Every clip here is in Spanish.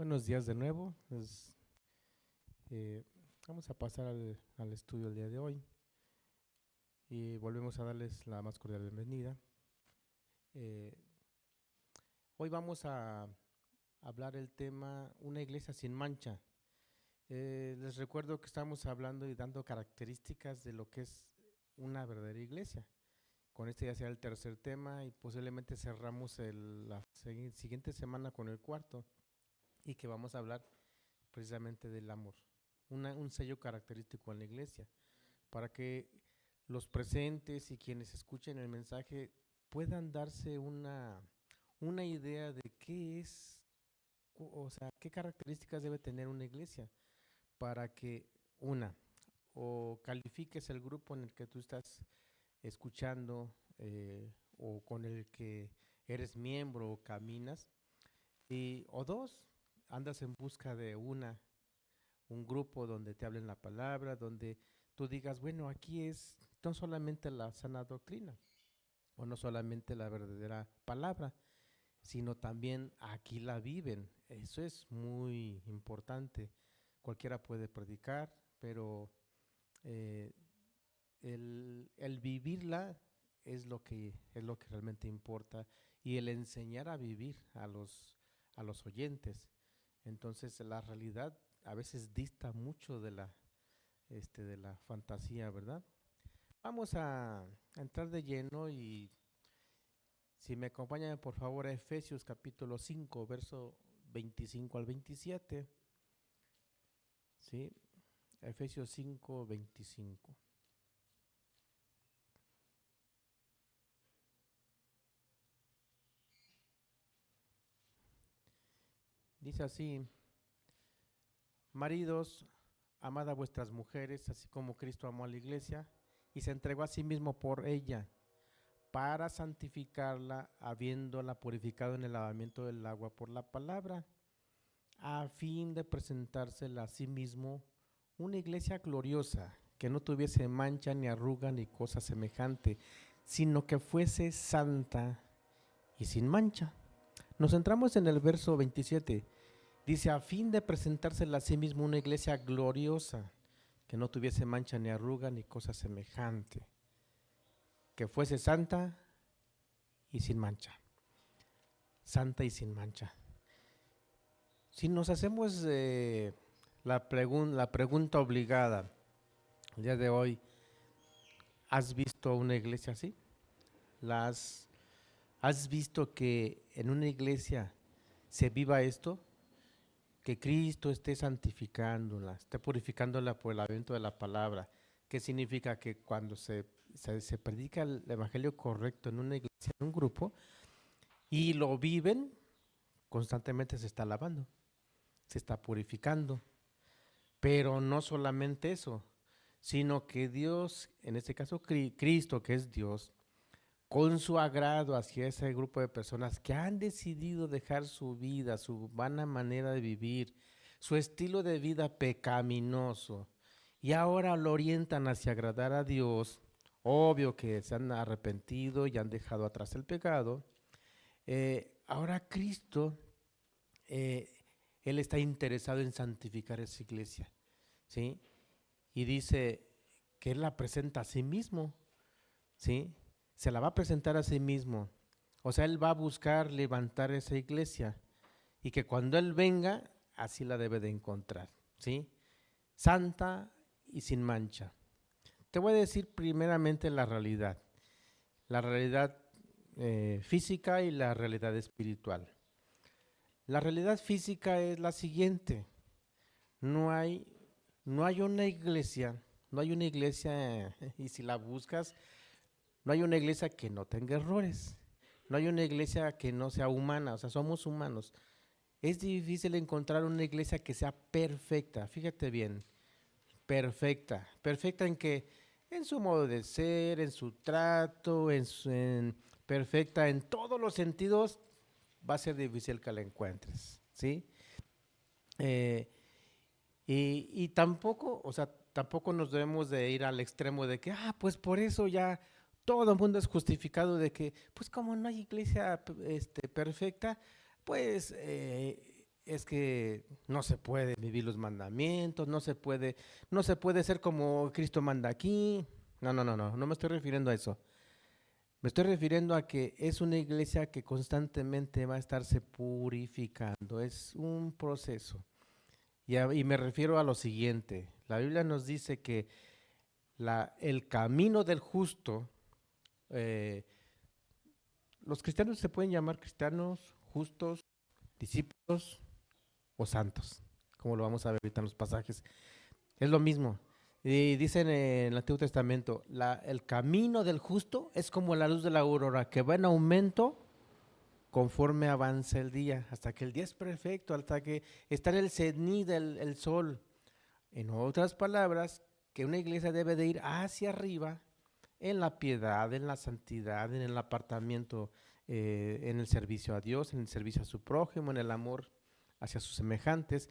Buenos días de nuevo. Eh, Vamos a pasar al estudio el día de hoy y volvemos a darles la más cordial bienvenida. Eh, Hoy vamos a hablar el tema Una iglesia sin mancha. Les recuerdo que estamos hablando y dando características de lo que es una verdadera iglesia. Con este ya será el tercer tema y posiblemente cerramos la siguiente semana con el cuarto y que vamos a hablar precisamente del amor, un sello característico en la iglesia, para que los presentes y quienes escuchen el mensaje puedan darse una idea de qué es, o sea, qué características debe tener una iglesia, para que una, o califiques el grupo en el que tú estás escuchando o con el que eres miembro o caminas, o dos, andas en busca de un grupo donde te hablen la palabra, donde tú digas, bueno, aquí es no solamente la sana doctrina o no solamente la verdadera palabra, sino también aquí la viven. Eso es muy importante. Cualquiera puede predicar, pero eh, el vivirla es lo que realmente importa y el enseñar a vivir a los oyentes. Entonces la realidad a veces dista mucho de la fantasía, ¿verdad? Vamos a entrar de lleno y si me acompañan por favor a Efesios capítulo 5, verso 25 al 27, ¿sí? Efesios 5, 25. Dice así: maridos, amad a vuestras mujeres, así como Cristo amó a la iglesia y se entregó a sí mismo por ella, para santificarla, habiéndola purificado en el lavamiento del agua por la palabra, a fin de presentársela a sí mismo una iglesia gloriosa, que no tuviese mancha ni arruga ni cosa semejante, sino que fuese santa y sin mancha. Nos centramos en el verso 27. Dice, a fin de presentársela a sí mismo una iglesia gloriosa, que no tuviese mancha ni arruga ni cosa semejante, que fuese santa y sin mancha. Santa y sin mancha. Si nos hacemos la pregunta obligada el día de hoy, ¿has visto una iglesia así? ¿Has visto que en una iglesia se viva esto? Que Cristo esté santificándola, esté purificándola por el lavamiento de la palabra. ¿Qué significa? Que cuando se predica el evangelio correcto en una iglesia, en un grupo, y lo viven, constantemente se está lavando, se está purificando. Pero no solamente eso, sino que Dios, en este caso Cristo, que es Dios, con su agrado hacia ese grupo de personas que han decidido dejar su vida, su vana manera de vivir, su estilo de vida pecaminoso, y ahora lo orientan hacia agradar a Dios, obvio que se han arrepentido y han dejado atrás el pecado. Ahora Cristo, eh, Él está interesado en santificar esa iglesia, ¿sí? Y dice que Él la presenta a sí mismo, ¿sí? Se la va a presentar a sí mismo. O sea, Él va a buscar levantar esa iglesia y que cuando Él venga, así la debe de encontrar, ¿sí? Santa y sin mancha. Te voy a decir primeramente la realidad física y la realidad espiritual. La realidad física es la siguiente: no hay, no hay una iglesia, no hay una iglesia, y si la buscas, no hay una iglesia que no tenga errores. No hay una iglesia que no sea humana, o sea, somos humanos. Es difícil encontrar una iglesia que sea perfecta, fíjate bien, perfecta. ¿Perfecta en qué? En su modo de ser, en su trato, perfecta en todos los sentidos, va a ser difícil que la encuentres, ¿sí? Eh, y tampoco, o sea, tampoco nos debemos de ir al extremo de que, pues por eso ya todo el mundo es justificado de que, pues como no hay iglesia perfecta, pues es que no se puede vivir los mandamientos, no se puede ser como Cristo manda aquí. No me estoy refiriendo a eso. Me estoy refiriendo a que es una iglesia que constantemente va a estarse purificando, es un proceso. Y me refiero a lo siguiente, la Biblia nos dice que el camino del justo, eh, los cristianos se pueden llamar cristianos, justos, discípulos o santos, como lo vamos a ver ahorita en los pasajes. Es lo mismo. Y dicen en el Antiguo Testamento, el camino del justo es como la luz de la aurora, que va en aumento conforme avanza el día, hasta que el día es perfecto, hasta que está en el cenit del sol. En otras palabras, que una iglesia debe de ir hacia arriba en la piedad, en la santidad, en el apartamiento, en el servicio a Dios, en el servicio a su prójimo, en el amor hacia sus semejantes.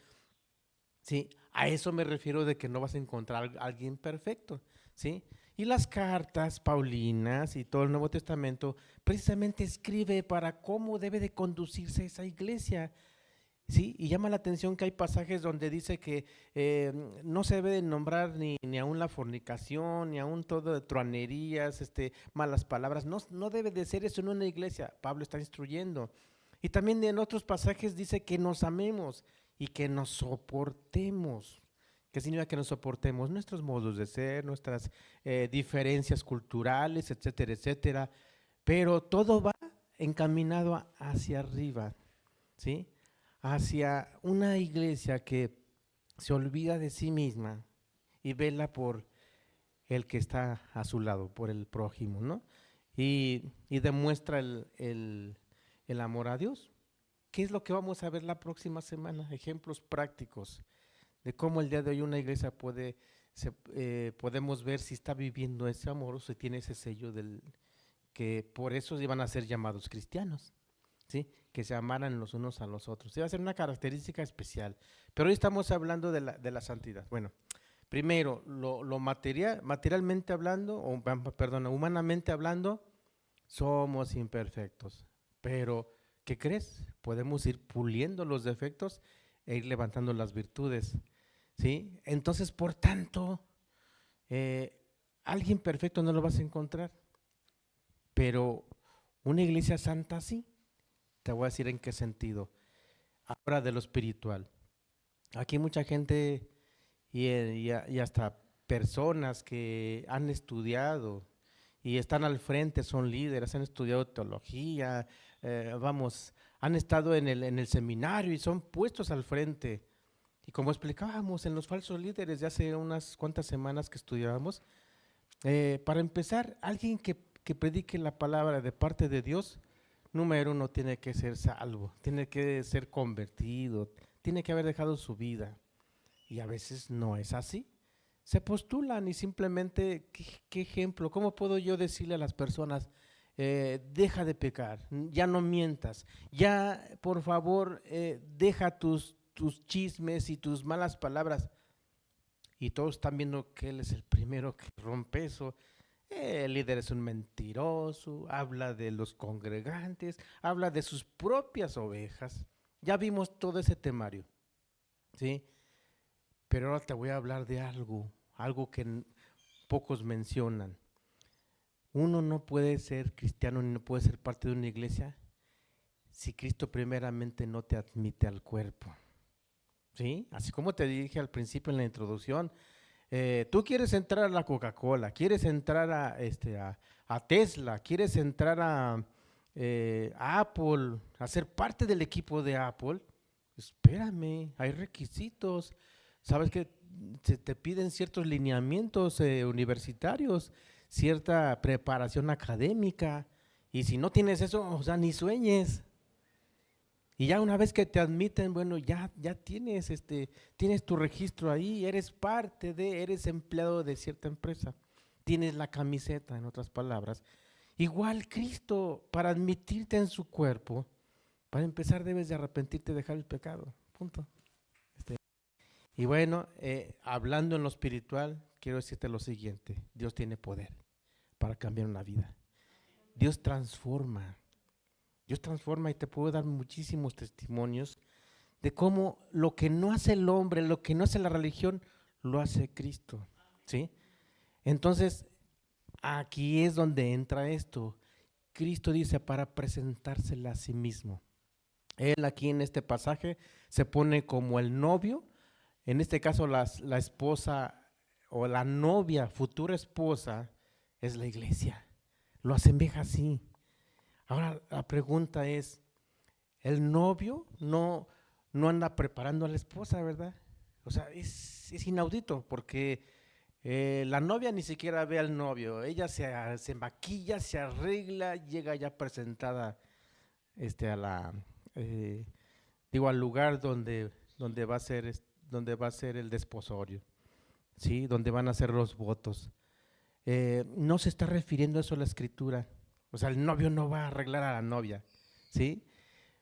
Sí, a eso me refiero de que no vas a encontrar a alguien perfecto, ¿sí? Y las cartas paulinas y todo el Nuevo Testamento precisamente escribe para cómo debe de conducirse esa iglesia, ¿sí? Y llama la atención que hay pasajes donde dice que no se debe de nombrar ni aún la fornicación, ni aún todo de truanerías, malas palabras. No debe de ser eso en una iglesia. Pablo está instruyendo. Y también en otros pasajes dice que nos amemos y que nos soportemos. ¿Qué significa que nos soportemos? Nuestros modos de ser, nuestras diferencias culturales, etcétera, etcétera. Pero todo va encaminado hacia arriba, ¿sí? Hacia una iglesia que se olvida de sí misma y vela por el que está a su lado, por el prójimo, ¿no? Y demuestra el amor a Dios. ¿Qué es lo que vamos a ver la próxima semana? Ejemplos prácticos de cómo el día de hoy una iglesia podemos ver si está viviendo ese amor o si tiene ese sello que por eso iban a ser llamados cristianos, ¿sí? Que se amaran los unos a los otros. Iba a ser una característica especial. Pero hoy estamos hablando de la santidad. Bueno, primero, lo materialmente hablando, perdón, humanamente hablando, somos imperfectos. Pero, ¿qué crees? Podemos ir puliendo los defectos e ir levantando las virtudes, ¿sí? Entonces, por tanto, eh, alguien perfecto no lo vas a encontrar, pero una iglesia santa sí. Te voy a decir en qué sentido. Ahora de lo espiritual. Aquí mucha gente y hasta personas que han estudiado y están al frente, son líderes, han estudiado teología, han estado en el seminario y son puestos al frente. Y como explicábamos en los falsos líderes de hace unas cuantas semanas que estudiábamos, para empezar, alguien que predique la palabra de parte de Dios, número uno, tiene que ser salvo, tiene que ser convertido, tiene que haber dejado su vida. Y a veces no es así. Se postulan y simplemente, ¿qué ejemplo? ¿Cómo puedo yo decirle a las personas, deja de pecar, ya no mientas, ya por favor deja tus chismes y tus malas palabras? Y todos están viendo que él es el primero que rompe eso. El líder es un mentiroso, habla de los congregantes, habla de sus propias ovejas. Ya vimos todo ese temario, ¿sí? Pero ahora te voy a hablar de algo que pocos mencionan. Uno no puede ser cristiano ni no puede ser parte de una iglesia si Cristo primeramente no te admite al cuerpo. ¿Sí? Así como te dije al principio en la introducción, tú quieres entrar a la Coca-Cola, quieres entrar a Tesla, quieres entrar a Apple, a ser parte del equipo de Apple. Espérame, hay requisitos. Sabes que se te piden ciertos lineamientos universitarios, cierta preparación académica. Y si no tienes eso, o sea, ni sueñes. Y ya una vez que te admiten, bueno, ya tienes tu registro ahí, eres empleado de cierta empresa, tienes la camiseta, en otras palabras. Igual Cristo, para admitirte en su cuerpo, para empezar debes de arrepentirte, dejar el pecado, punto. Este, y bueno, hablando en lo espiritual, quiero decirte lo siguiente: Dios tiene poder para cambiar una vida. Dios transforma. Dios transforma y te puedo dar muchísimos testimonios de cómo lo que no hace el hombre, lo que no hace la religión, lo hace Cristo, ¿sí? Entonces, aquí es donde entra esto. Cristo dice para presentársela a sí mismo. Él aquí en este pasaje se pone como el novio, en este caso la esposa o la novia, futura esposa, es la iglesia. Lo asemeja así. Ahora la pregunta es, el novio no anda preparando a la esposa, ¿verdad? O sea, es inaudito porque la novia ni siquiera ve al novio, ella se maquilla, se arregla, llega ya presentada a la, eh, al lugar donde va a ser el desposorio, ¿sí? Donde van a ser los votos. No se está refiriendo a eso la escritura, o sea, el novio no va a arreglar a la novia, ¿sí?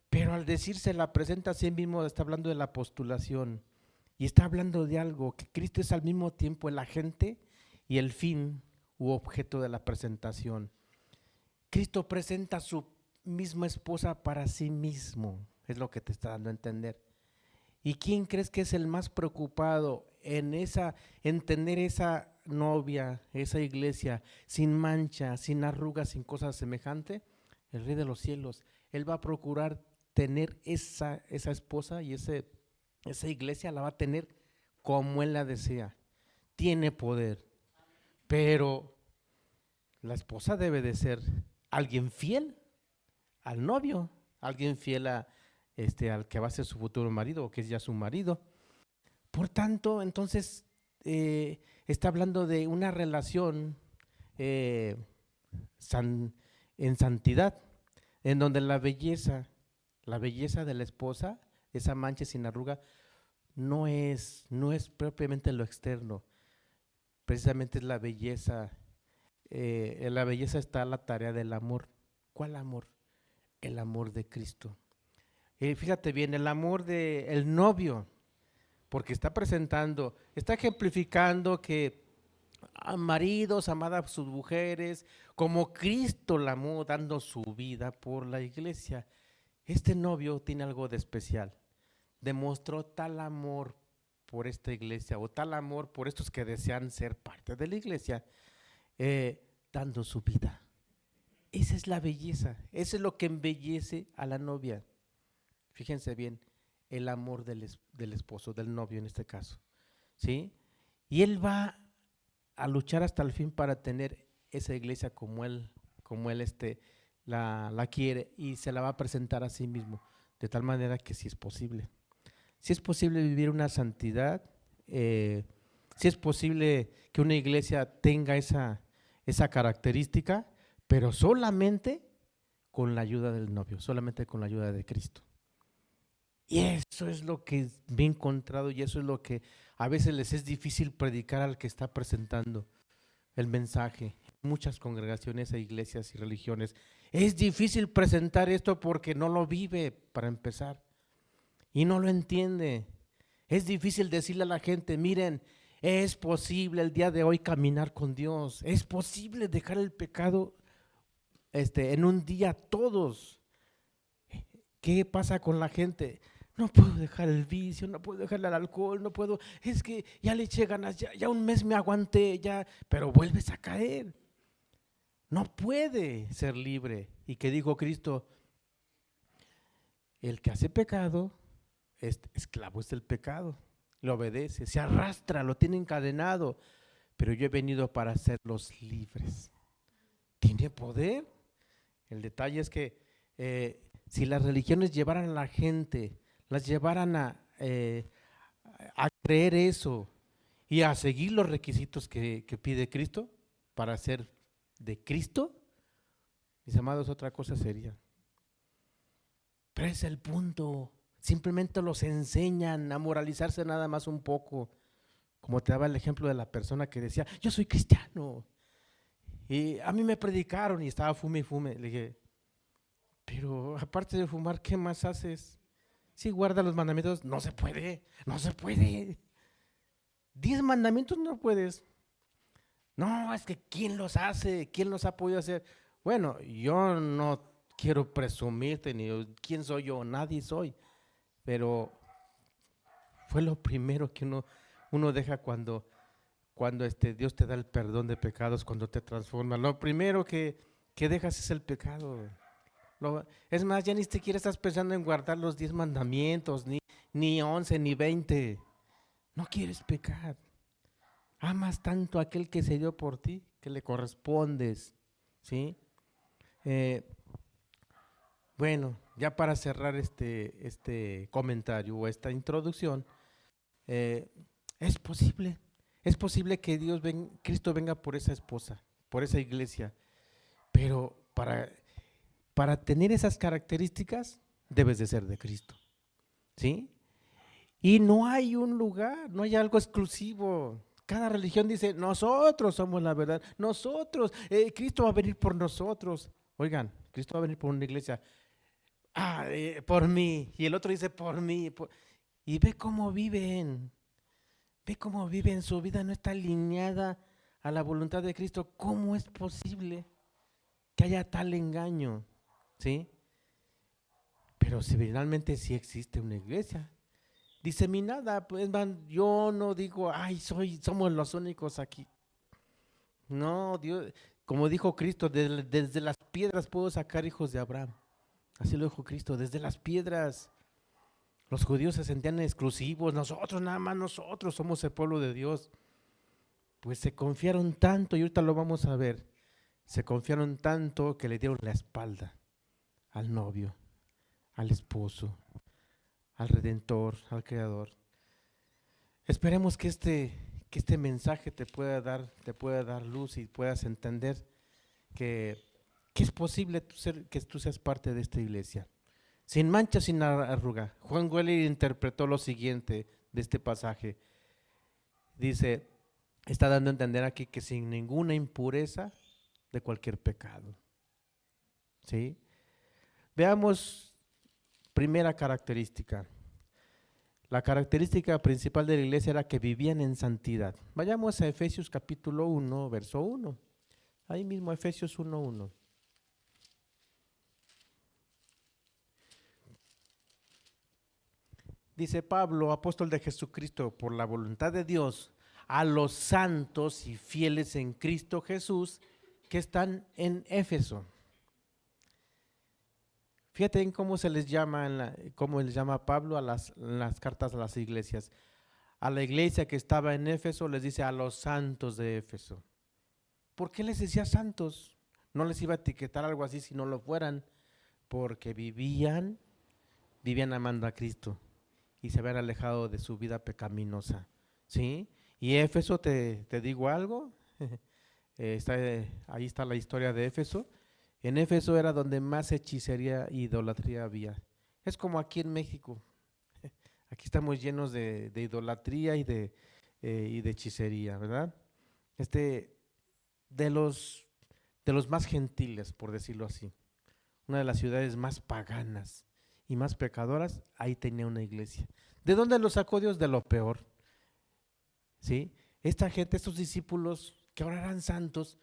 Pero al decirse la presenta a sí mismo, está hablando de la postulación y está hablando de algo, que Cristo es al mismo tiempo el agente y el fin u objeto de la presentación. Cristo presenta a su misma esposa para sí mismo, es lo que te está dando a entender. ¿Y quién crees que es el más preocupado en tener esa novia, esa iglesia, sin mancha, sin arrugas, sin cosas semejantes? El Rey de los cielos. Él va a procurar tener esa esposa y esa iglesia la va a tener como Él la desea. Tiene poder, pero la esposa debe de ser alguien fiel al novio, alguien fiel al que va a ser su futuro marido o que es ya su marido. Por tanto, entonces está hablando de una relación eh, san, en santidad, en donde la belleza de la esposa, esa mancha sin arruga, no es propiamente lo externo, precisamente es la belleza. En la belleza está la tarea del amor. ¿Cuál amor? El amor de Cristo. Fíjate bien, el amor del novio, porque está presentando, está ejemplificando que a maridos, amad a sus mujeres, como Cristo la amó dando su vida por la iglesia. Este novio tiene algo de especial. Demostró tal amor por esta iglesia o tal amor por estos que desean ser parte de la iglesia, dando su vida. Esa es la belleza, eso es lo que embellece a la novia. Fíjense bien, el amor del esposo, del novio en este caso, ¿sí? Y él va a luchar hasta el fin para tener esa iglesia como él la quiere, y se la va a presentar a sí mismo, de tal manera que sí es posible. Sí es posible vivir una santidad, sí es posible que una iglesia tenga esa característica, pero solamente con la ayuda del novio, solamente con la ayuda de Cristo. Y eso es lo que me he encontrado y eso es lo que a veces les es difícil predicar al que está presentando el mensaje. Muchas congregaciones e iglesias y religiones, es difícil presentar esto porque no lo vive, para empezar, y no lo entiende. Es difícil decirle a la gente, miren, es posible el día de hoy caminar con Dios, es posible dejar el pecado en un día todos. ¿Qué pasa con la gente? No puedo dejar el vicio, no puedo dejar el alcohol, no puedo, es que ya le eché ganas, ya un mes me aguanté, ya, pero vuelves a caer. No puede ser libre. ¿Y qué dijo Cristo? El que hace pecado, esclavo es del pecado, le obedece, se arrastra, lo tiene encadenado, pero yo he venido para hacerlos libres. ¿Tiene poder? El detalle es que si las religiones llevaran a la gente, las llevaran a creer eso y a seguir los requisitos que pide Cristo para ser de Cristo, mis amados, otra cosa sería. Pero es el punto. Simplemente los enseñan a moralizarse nada más un poco. Como te daba el ejemplo de la persona que decía, yo soy cristiano. Y a mí me predicaron y estaba fume y fume. Le dije, pero aparte de fumar, ¿qué más haces? Si guarda los mandamientos, no se puede, no se puede. 10 mandamientos no puedes. No, es que ¿quién los hace? ¿Quién los ha podido hacer? Bueno, yo no quiero presumirte ni quién soy yo, nadie soy. Pero Fue lo primero que uno deja cuando Dios te da el perdón de pecados, cuando te transforma. Lo primero que dejas es el pecado. Es más, ya ni siquiera estás pensando en guardar los 10 mandamientos, ni 11, ni 20. No quieres pecar. Amas tanto a aquel que se dio por ti, que le correspondes, ¿sí? Bueno, ya para cerrar este comentario o esta introducción, eh, es posible que Cristo venga por esa esposa, por esa iglesia, pero para tener esas características debes de ser de Cristo, ¿sí? Y no hay un lugar, no hay algo exclusivo. Cada religión dice, nosotros somos la verdad, nosotros, Cristo va a venir por nosotros. Oigan, Cristo va a venir por una iglesia, por mí, y el otro dice por mí, y ve cómo viven, su vida no está alineada a la voluntad de Cristo. ¿Cómo es posible que haya tal engaño? ¿Sí? Pero si realmente sí existe una iglesia diseminada, pues yo no digo, somos los únicos aquí. No, Dios, como dijo Cristo, desde las piedras puedo sacar hijos de Abraham. Así lo dijo Cristo, desde las piedras. Los judíos se sentían exclusivos, nosotros, nada más nosotros somos el pueblo de Dios. Pues se confiaron tanto, y ahorita lo vamos a ver, se confiaron tanto que le dieron la espalda al novio, al esposo, al Redentor, al Creador. Esperemos que este mensaje te pueda dar luz y puedas entender que es posible que tú seas parte de esta iglesia. Sin mancha, sin arruga. Juan Weller interpretó lo siguiente de este pasaje. Dice, está dando a entender aquí que sin ninguna impureza de cualquier pecado. ¿Sí? Veamos primera característica. La característica principal de la iglesia era que vivían en santidad. Vayamos a Efesios capítulo 1, verso 1. Ahí mismo Efesios 1:1. Dice Pablo, apóstol de Jesucristo, por la voluntad de Dios, a los santos y fieles en Cristo Jesús que están en Éfeso. Fíjate en cómo se les llama, cómo les llama Pablo a las cartas a las iglesias. A la iglesia que estaba en Éfeso les dice a los santos de Éfeso. ¿Por qué les decía santos? No les iba a etiquetar algo así si no lo fueran, porque vivían amando a Cristo y se habían alejado de su vida pecaminosa, ¿sí? Y Éfeso, te digo algo, ahí está la historia de Éfeso. En Éfeso era donde más hechicería e idolatría había. Es como aquí en México. Aquí estamos llenos de idolatría y de hechicería, ¿verdad? De los más gentiles, por decirlo así. Una de las ciudades más paganas y más pecadoras, ahí tenía una iglesia. ¿De dónde lo sacó Dios? De lo peor. ¿Sí? Esta gente, estos discípulos que ahora eran santos,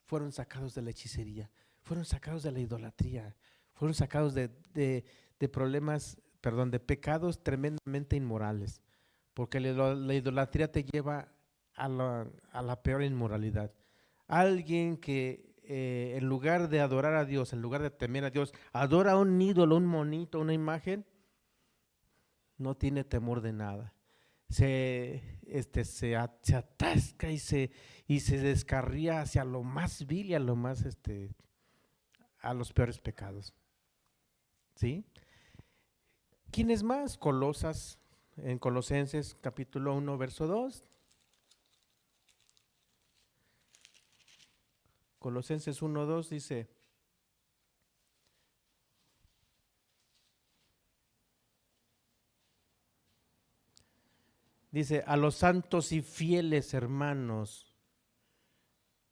fueron sacados de la hechicería, fueron sacados de la idolatría, fueron sacados de problemas, perdón, de pecados tremendamente inmorales, porque la idolatría te lleva a la peor inmoralidad. Alguien que en lugar de adorar a Dios, en lugar de temer a Dios, adora a un ídolo, un monito, una imagen, no tiene temor de nada. Se atasca y se descarría hacia lo más vil y a lo más a los peores pecados. ¿Sí? ¿Quién es más? En Colosenses capítulo 1, verso 2. Colosenses 1:2 dice, a los santos y fieles hermanos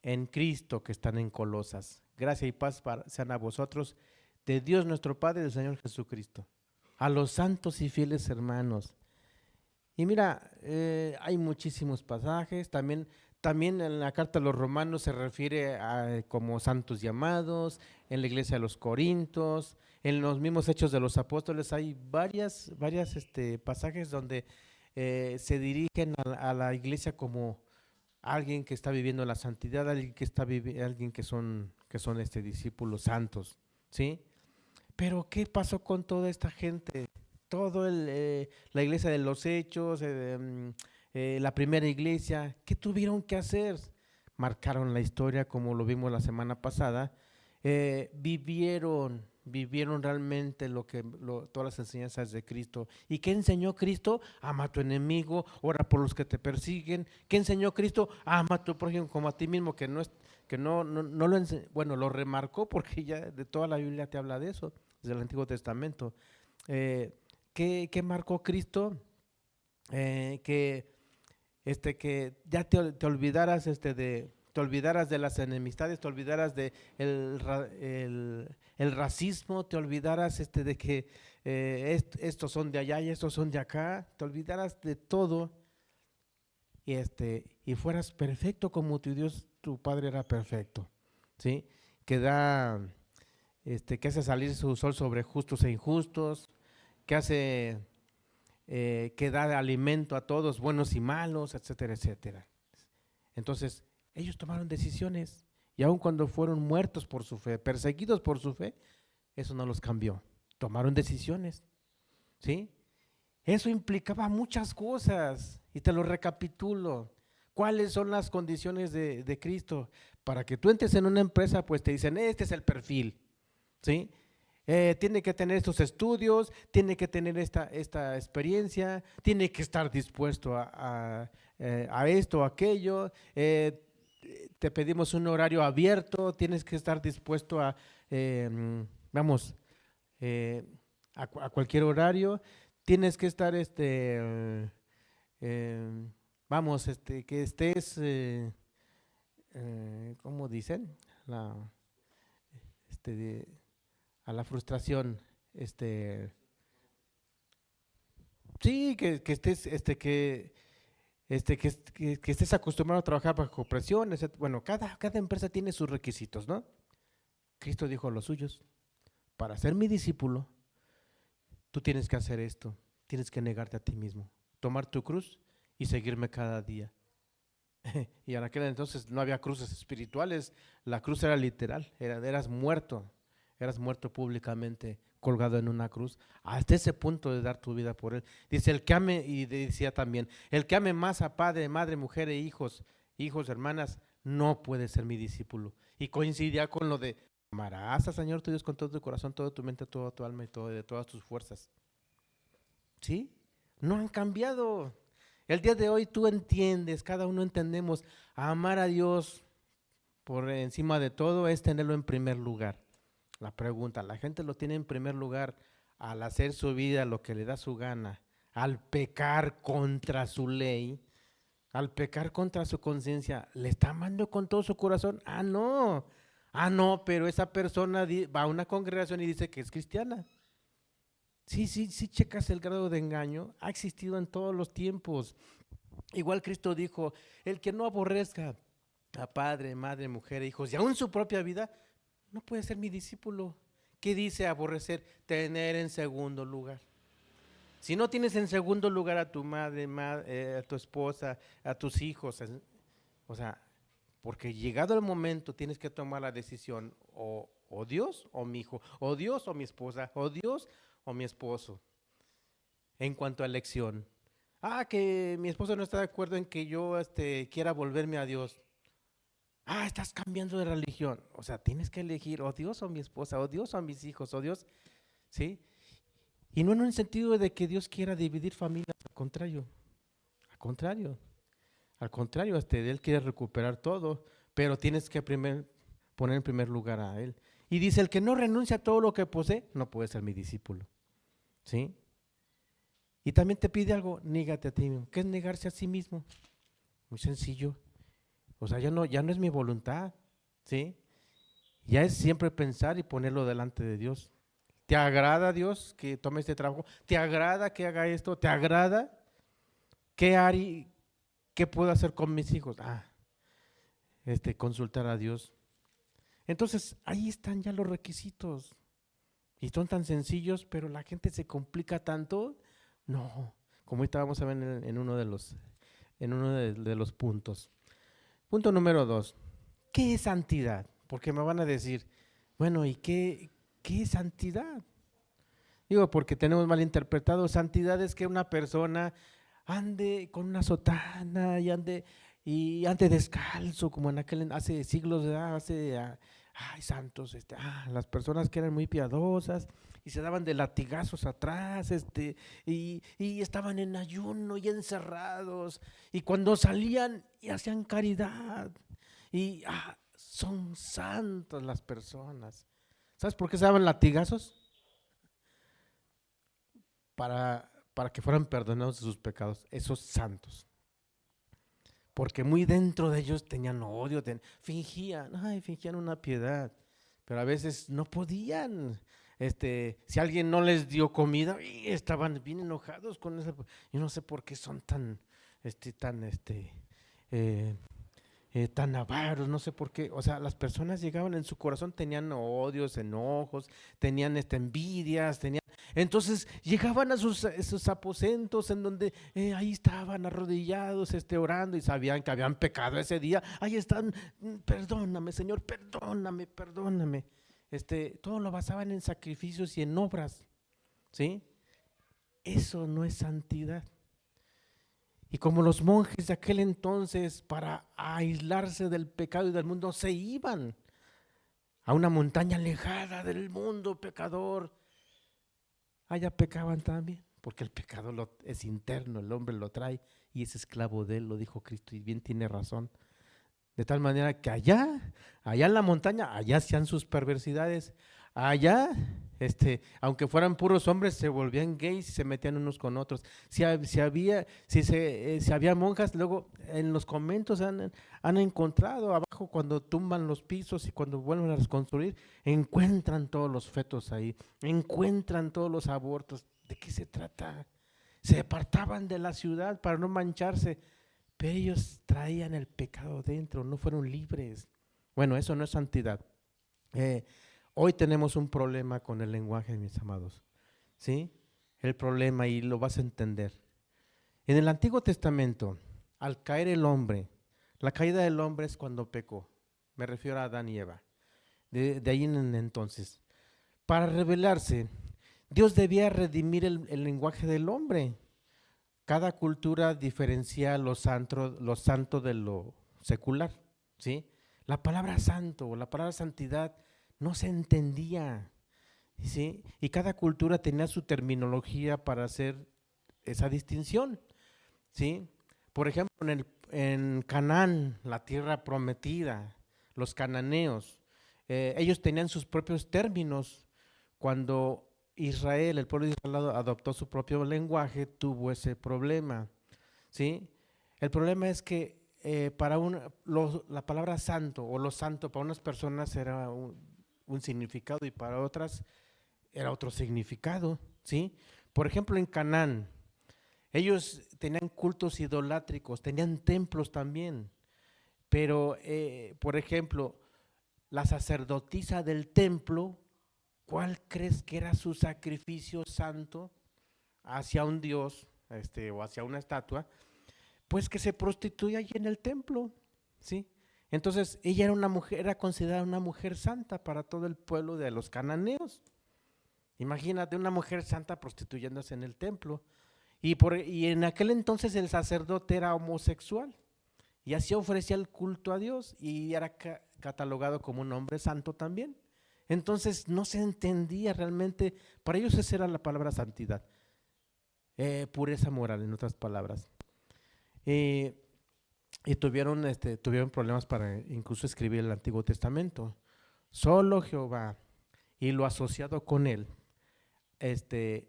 en Cristo que están en Colosas, gracia y paz sean a vosotros, de Dios nuestro Padre y del Señor Jesucristo. A los santos y fieles hermanos. Y mira, hay muchísimos pasajes, también en la carta a los romanos se refiere a como santos llamados, en la iglesia de los Corintios, en los mismos hechos de los apóstoles hay varias pasajes donde se dirigen a la iglesia como alguien que está viviendo la santidad, alguien que son discípulos santos, ¿sí? Pero ¿qué pasó con toda esta gente? La iglesia de los hechos, la primera iglesia, ¿qué tuvieron que hacer? Marcaron la historia como lo vimos la semana pasada, vivieron realmente todas las enseñanzas de Cristo. ¿Y qué enseñó Cristo? Ama a tu enemigo, ora por los que te persiguen. ¿Qué enseñó Cristo? Ama a tu prójimo como a ti mismo, bueno, lo remarcó porque ya de toda la Biblia te habla de eso, desde el Antiguo Testamento. Eh, ¿qué marcó Cristo? Que que ya te olvidaras te olvidaras de las enemistades, te olvidaras de el racismo, te olvidaras de que estos son de allá y estos son de acá, te olvidaras de todo y fueras perfecto como tu Dios, tu Padre era perfecto, ¿sí? Que da, que hace salir su sol sobre justos e injustos, que hace que da alimento a todos, buenos y malos, etcétera, etcétera. Entonces, ellos tomaron decisiones y aun cuando fueron muertos por su fe, perseguidos por su fe, eso no los cambió. Tomaron decisiones, ¿sí? Eso implicaba muchas cosas y te lo recapitulo. ¿Cuáles son las condiciones de Cristo? Para que tú entres en una empresa, pues te dicen, este es el perfil, ¿sí? Tiene que tener estos estudios, tiene que tener esta experiencia, tiene que estar dispuesto a esto o aquello, te pedimos un horario abierto, tienes que estar dispuesto vamos, eh, a cualquier horario, tienes que estar, vamos, que estés, ¿cómo dicen? La, este, a la frustración, sí, que estés, que estés acostumbrado a trabajar bajo presión, bueno, cada empresa tiene sus requisitos, ¿no? Cristo dijo a los suyos, para ser mi discípulo, tú tienes que hacer esto, tienes que negarte a ti mismo, tomar tu cruz y seguirme cada día. Y en aquel entonces no había cruces espirituales, la cruz era literal, eras muerto públicamente, colgado en una cruz, hasta ese punto de dar tu vida por él. Dice, el que ame, y decía también, el que ame más a padre, madre, mujer e hijos, hermanas, no puede ser mi discípulo. Y coincidía con lo de, amarás al Señor tu Dios con todo tu corazón, toda tu mente, toda tu alma y de todas tus fuerzas. ¿Sí? No han cambiado. El día de hoy tú entiendes, cada uno entendemos, amar a Dios por encima de todo es tenerlo en primer lugar. La pregunta, la gente lo tiene en primer lugar al hacer su vida lo que le da su gana, al pecar contra su ley, al pecar contra su conciencia, ¿le está amando con todo su corazón? Ah, no, pero esa persona va a una congregación y dice que es cristiana. Sí, sí, sí, checas el grado de engaño, ha existido en todos los tiempos. Igual Cristo dijo, el que no aborrezca a padre, madre, mujer, hijos y aún su propia vida, no puede ser mi discípulo. ¿Qué dice aborrecer? Tener en segundo lugar. Si no tienes en segundo lugar a tu madre, a tu esposa, a tus hijos, o sea, porque llegado el momento tienes que tomar la decisión o Dios o mi hijo, o Dios o mi esposa, o Dios o mi esposo, en cuanto a elección. Que mi esposo no está de acuerdo en que yo quiera volverme a Dios. Estás cambiando de religión. O sea, tienes que elegir o Dios o mi esposa, o Dios o mis hijos, o Dios, ¿sí? Y no en un sentido de que Dios quiera dividir familias, al contrario, al contrario, al contrario, Él quiere recuperar todo, pero tienes que poner en primer lugar a Él. Y dice, el que no renuncia a todo lo que posee, no puede ser mi discípulo, ¿sí? Y también te pide algo, nígate a ti mismo. ¿Qué es negarse a sí mismo? Muy sencillo. O sea, ya no es mi voluntad, ¿sí? Ya es siempre pensar y ponerlo delante de Dios. ¿Te agrada, Dios, que tome este trabajo? ¿Te agrada que haga esto? ¿Te agrada? ¿Qué haré? ¿Qué puedo hacer con mis hijos? Consultar a Dios. Entonces, ahí están ya los requisitos. Y son tan sencillos, pero la gente se complica tanto. No. como ahorita vamos a ver en uno de los puntos. Punto número 2. ¿Qué es santidad? Porque me van a decir, bueno, ¿y qué es santidad? Digo, porque tenemos mal interpretado. Santidad es que una persona ande con una sotana y ande descalzo, como en hace siglos, ay, santos, las personas que eran muy piadosas y se daban de latigazos atrás, y estaban en ayuno y encerrados, y cuando salían y hacían caridad, y son santos las personas. ¿Sabes por qué se daban latigazos? Para que fueran perdonados de sus pecados, esos santos. Porque muy dentro de ellos tenían odio, fingían una piedad, pero a veces no podían. Si alguien no les dio comida, y estaban bien enojados con eso. Yo no sé por qué son tan, eh, tan avaros, no sé por qué. O sea, las personas llegaban en su corazón, tenían odios, enojos, tenían envidias, entonces llegaban a sus aposentos en donde ahí estaban arrodillados, orando, y sabían que habían pecado ese día. Ahí están, perdóname, Señor, perdóname. Todo lo basaban en sacrificios y en obras, ¿sí? Eso no es santidad. Y como los monjes de aquel entonces, para aislarse del pecado y del mundo, se iban a una montaña alejada del mundo pecador. Allá pecaban también, porque el pecado es interno, el hombre lo trae y es esclavo de él, lo dijo Cristo, y bien tiene razón. De tal manera que allá en la montaña, allá hacían sus perversidades, allá, aunque fueran puros hombres, se volvían gays y se metían unos con otros. Si había monjas, luego en los conventos han encontrado abajo, cuando tumban los pisos y cuando vuelven a reconstruir, encuentran todos los fetos ahí, encuentran todos los abortos. ¿De qué se trata? Se apartaban de la ciudad para no mancharse, pero ellos traían el pecado dentro, no fueron libres. Bueno, eso no es santidad. Hoy tenemos un problema con el lenguaje, mis amados, ¿sí? El problema, y lo vas a entender. En el Antiguo Testamento, al caer el hombre, la caída del hombre es cuando pecó. Me refiero a Adán y Eva. De ahí en entonces, para revelarse, Dios debía redimir el lenguaje del hombre. Cada cultura diferencia lo santo de lo secular, ¿sí? La palabra santo o la palabra santidad no se entendía, ¿sí? Y cada cultura tenía su terminología para hacer esa distinción, ¿sí? Por ejemplo, en Canaán, la tierra prometida, los cananeos, ellos tenían sus propios términos. Cuando Israel, el pueblo de Israel, adoptó su propio lenguaje, tuvo ese problema, ¿sí? El problema es que la palabra santo o lo santo para unas personas era un significado y para otras era otro significado, ¿sí? Por ejemplo, en Canaán, ellos tenían cultos idolátricos, tenían templos también, pero, por ejemplo, la sacerdotisa del templo, ¿cuál crees que era su sacrificio santo hacia un dios, o hacia una estatua? Pues que se prostituía allí en el templo, ¿sí? Entonces ella era considerada una mujer santa para todo el pueblo de los cananeos. Imagínate una mujer santa prostituyéndose en el templo. Y en aquel entonces el sacerdote era homosexual y así ofrecía el culto a Dios y era catalogado como un hombre santo también. Entonces no se entendía realmente, para ellos esa era la palabra santidad, pureza moral, en otras palabras. Y tuvieron problemas para incluso escribir el Antiguo Testamento. Solo Jehová y lo asociado con él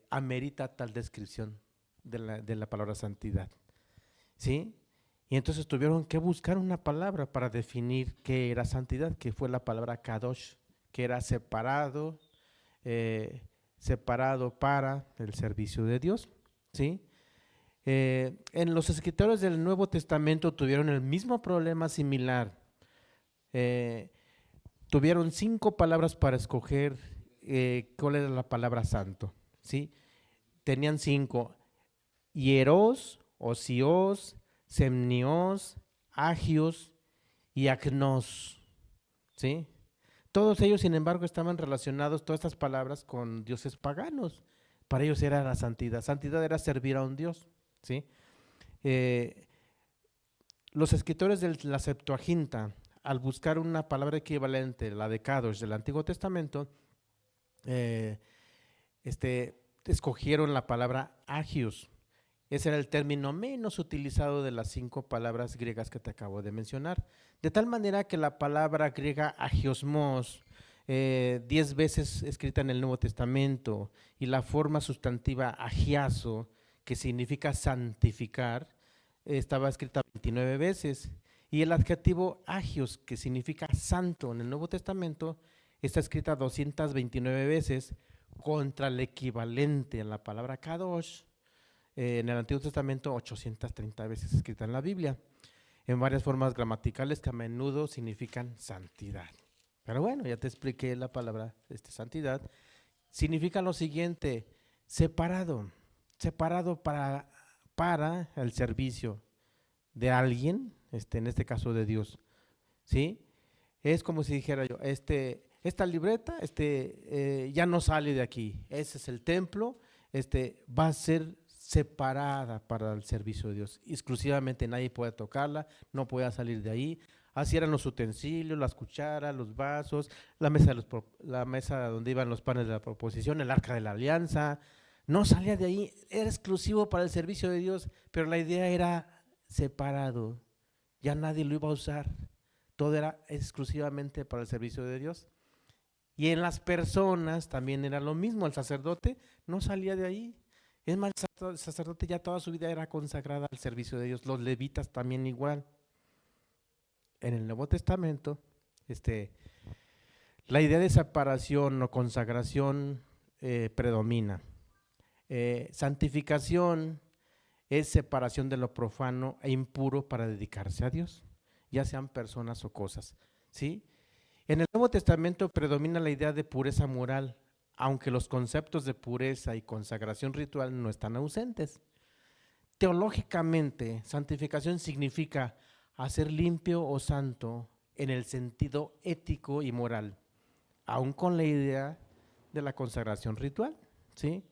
amerita tal descripción de la palabra santidad, ¿sí? Y entonces tuvieron que buscar una palabra para definir qué era santidad, que fue la palabra kadosh, que era separado para el servicio de Dios, ¿sí? En los escritores del Nuevo Testamento tuvieron el mismo problema similar. Tuvieron 5 palabras para escoger cuál era la palabra santo, ¿sí? Tenían 5. hieros, osios, semnios, agios y agnos, ¿sí? Todos ellos, sin embargo, estaban relacionados, todas estas palabras, con dioses paganos. Para ellos era la santidad. Santidad era servir a un dios, ¿sí? Eh, los escritores de la Septuaginta, al buscar una palabra equivalente, la de Kadosh del Antiguo Testamento, eh, escogieron la palabra agios. Ese era el término menos utilizado de las 5 palabras griegas que te acabo de mencionar. De tal manera que la palabra griega agiosmos, 10 veces escrita en el Nuevo Testamento, y la forma sustantiva agiazo, que significa santificar, estaba escrita 29 veces. Y el adjetivo agios, que significa santo en el Nuevo Testamento, está escrita 229 veces, contra el equivalente a la palabra kadosh, en el Antiguo Testamento 830 veces escrita en la Biblia, en varias formas gramaticales que a menudo significan santidad. Pero bueno, ya te expliqué la palabra santidad. Significa lo siguiente: separado, separado para el servicio de alguien, en este caso de Dios, ¿sí? Es como si dijera yo, esta libreta ya no sale de aquí, ese es el templo, va a ser separada para el servicio de Dios, exclusivamente nadie puede tocarla, no puede salir de ahí. Así eran los utensilios, las cucharas, los vasos, la mesa donde iban los panes de la proposición, el arca de la alianza, no salía de ahí, era exclusivo para el servicio de Dios, pero la idea era separado, ya nadie lo iba a usar, todo era exclusivamente para el servicio de Dios. Y en las personas también era lo mismo, el sacerdote no salía de ahí. Es más, el sacerdote ya toda su vida era consagrada al servicio de Dios, los levitas también igual. En el Nuevo Testamento, la idea de separación o consagración predomina. Santificación es separación de lo profano e impuro para dedicarse a Dios, ya sean personas o cosas, ¿sí? En el Nuevo Testamento predomina la idea de pureza moral, aunque los conceptos de pureza y consagración ritual no están ausentes. Teológicamente, santificación significa hacer limpio o santo en el sentido ético y moral, aun con la idea de la consagración ritual, ¿sí?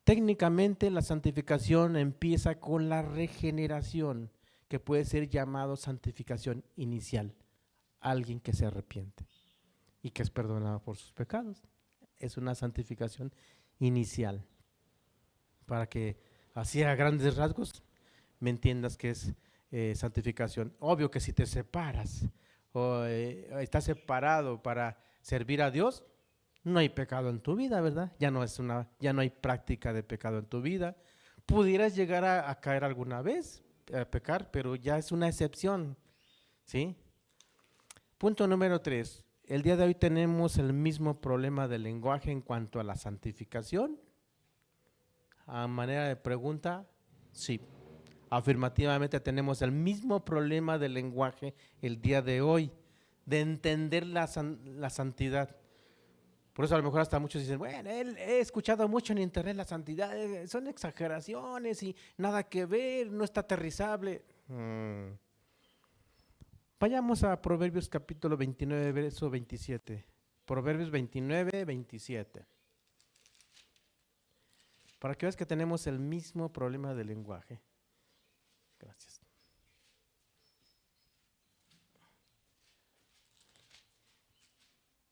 Técnicamente, la santificación empieza con la regeneración, que puede ser llamado santificación inicial, alguien que se arrepiente y que es perdonado por sus pecados. Es una santificación inicial, para que así a grandes rasgos me entiendas que es santificación. Obvio que si te separas o estás separado para servir a Dios, no hay pecado en tu vida, ¿verdad? Ya no hay práctica de pecado en tu vida. Pudieras llegar a caer alguna vez, a pecar, pero ya es una excepción, ¿sí? Punto número 3. El día de hoy tenemos el mismo problema del lenguaje en cuanto a la santificación. A manera de pregunta, sí. Afirmativamente tenemos el mismo problema del lenguaje el día de hoy, de entender la santidad. Por eso a lo mejor hasta muchos dicen, bueno, he escuchado mucho en internet la santidad, son exageraciones y nada que ver, no está aterrizable. Vayamos a Proverbios capítulo 29, verso 27. Proverbios 29, 27. Para que veas que tenemos el mismo problema del lenguaje. Gracias.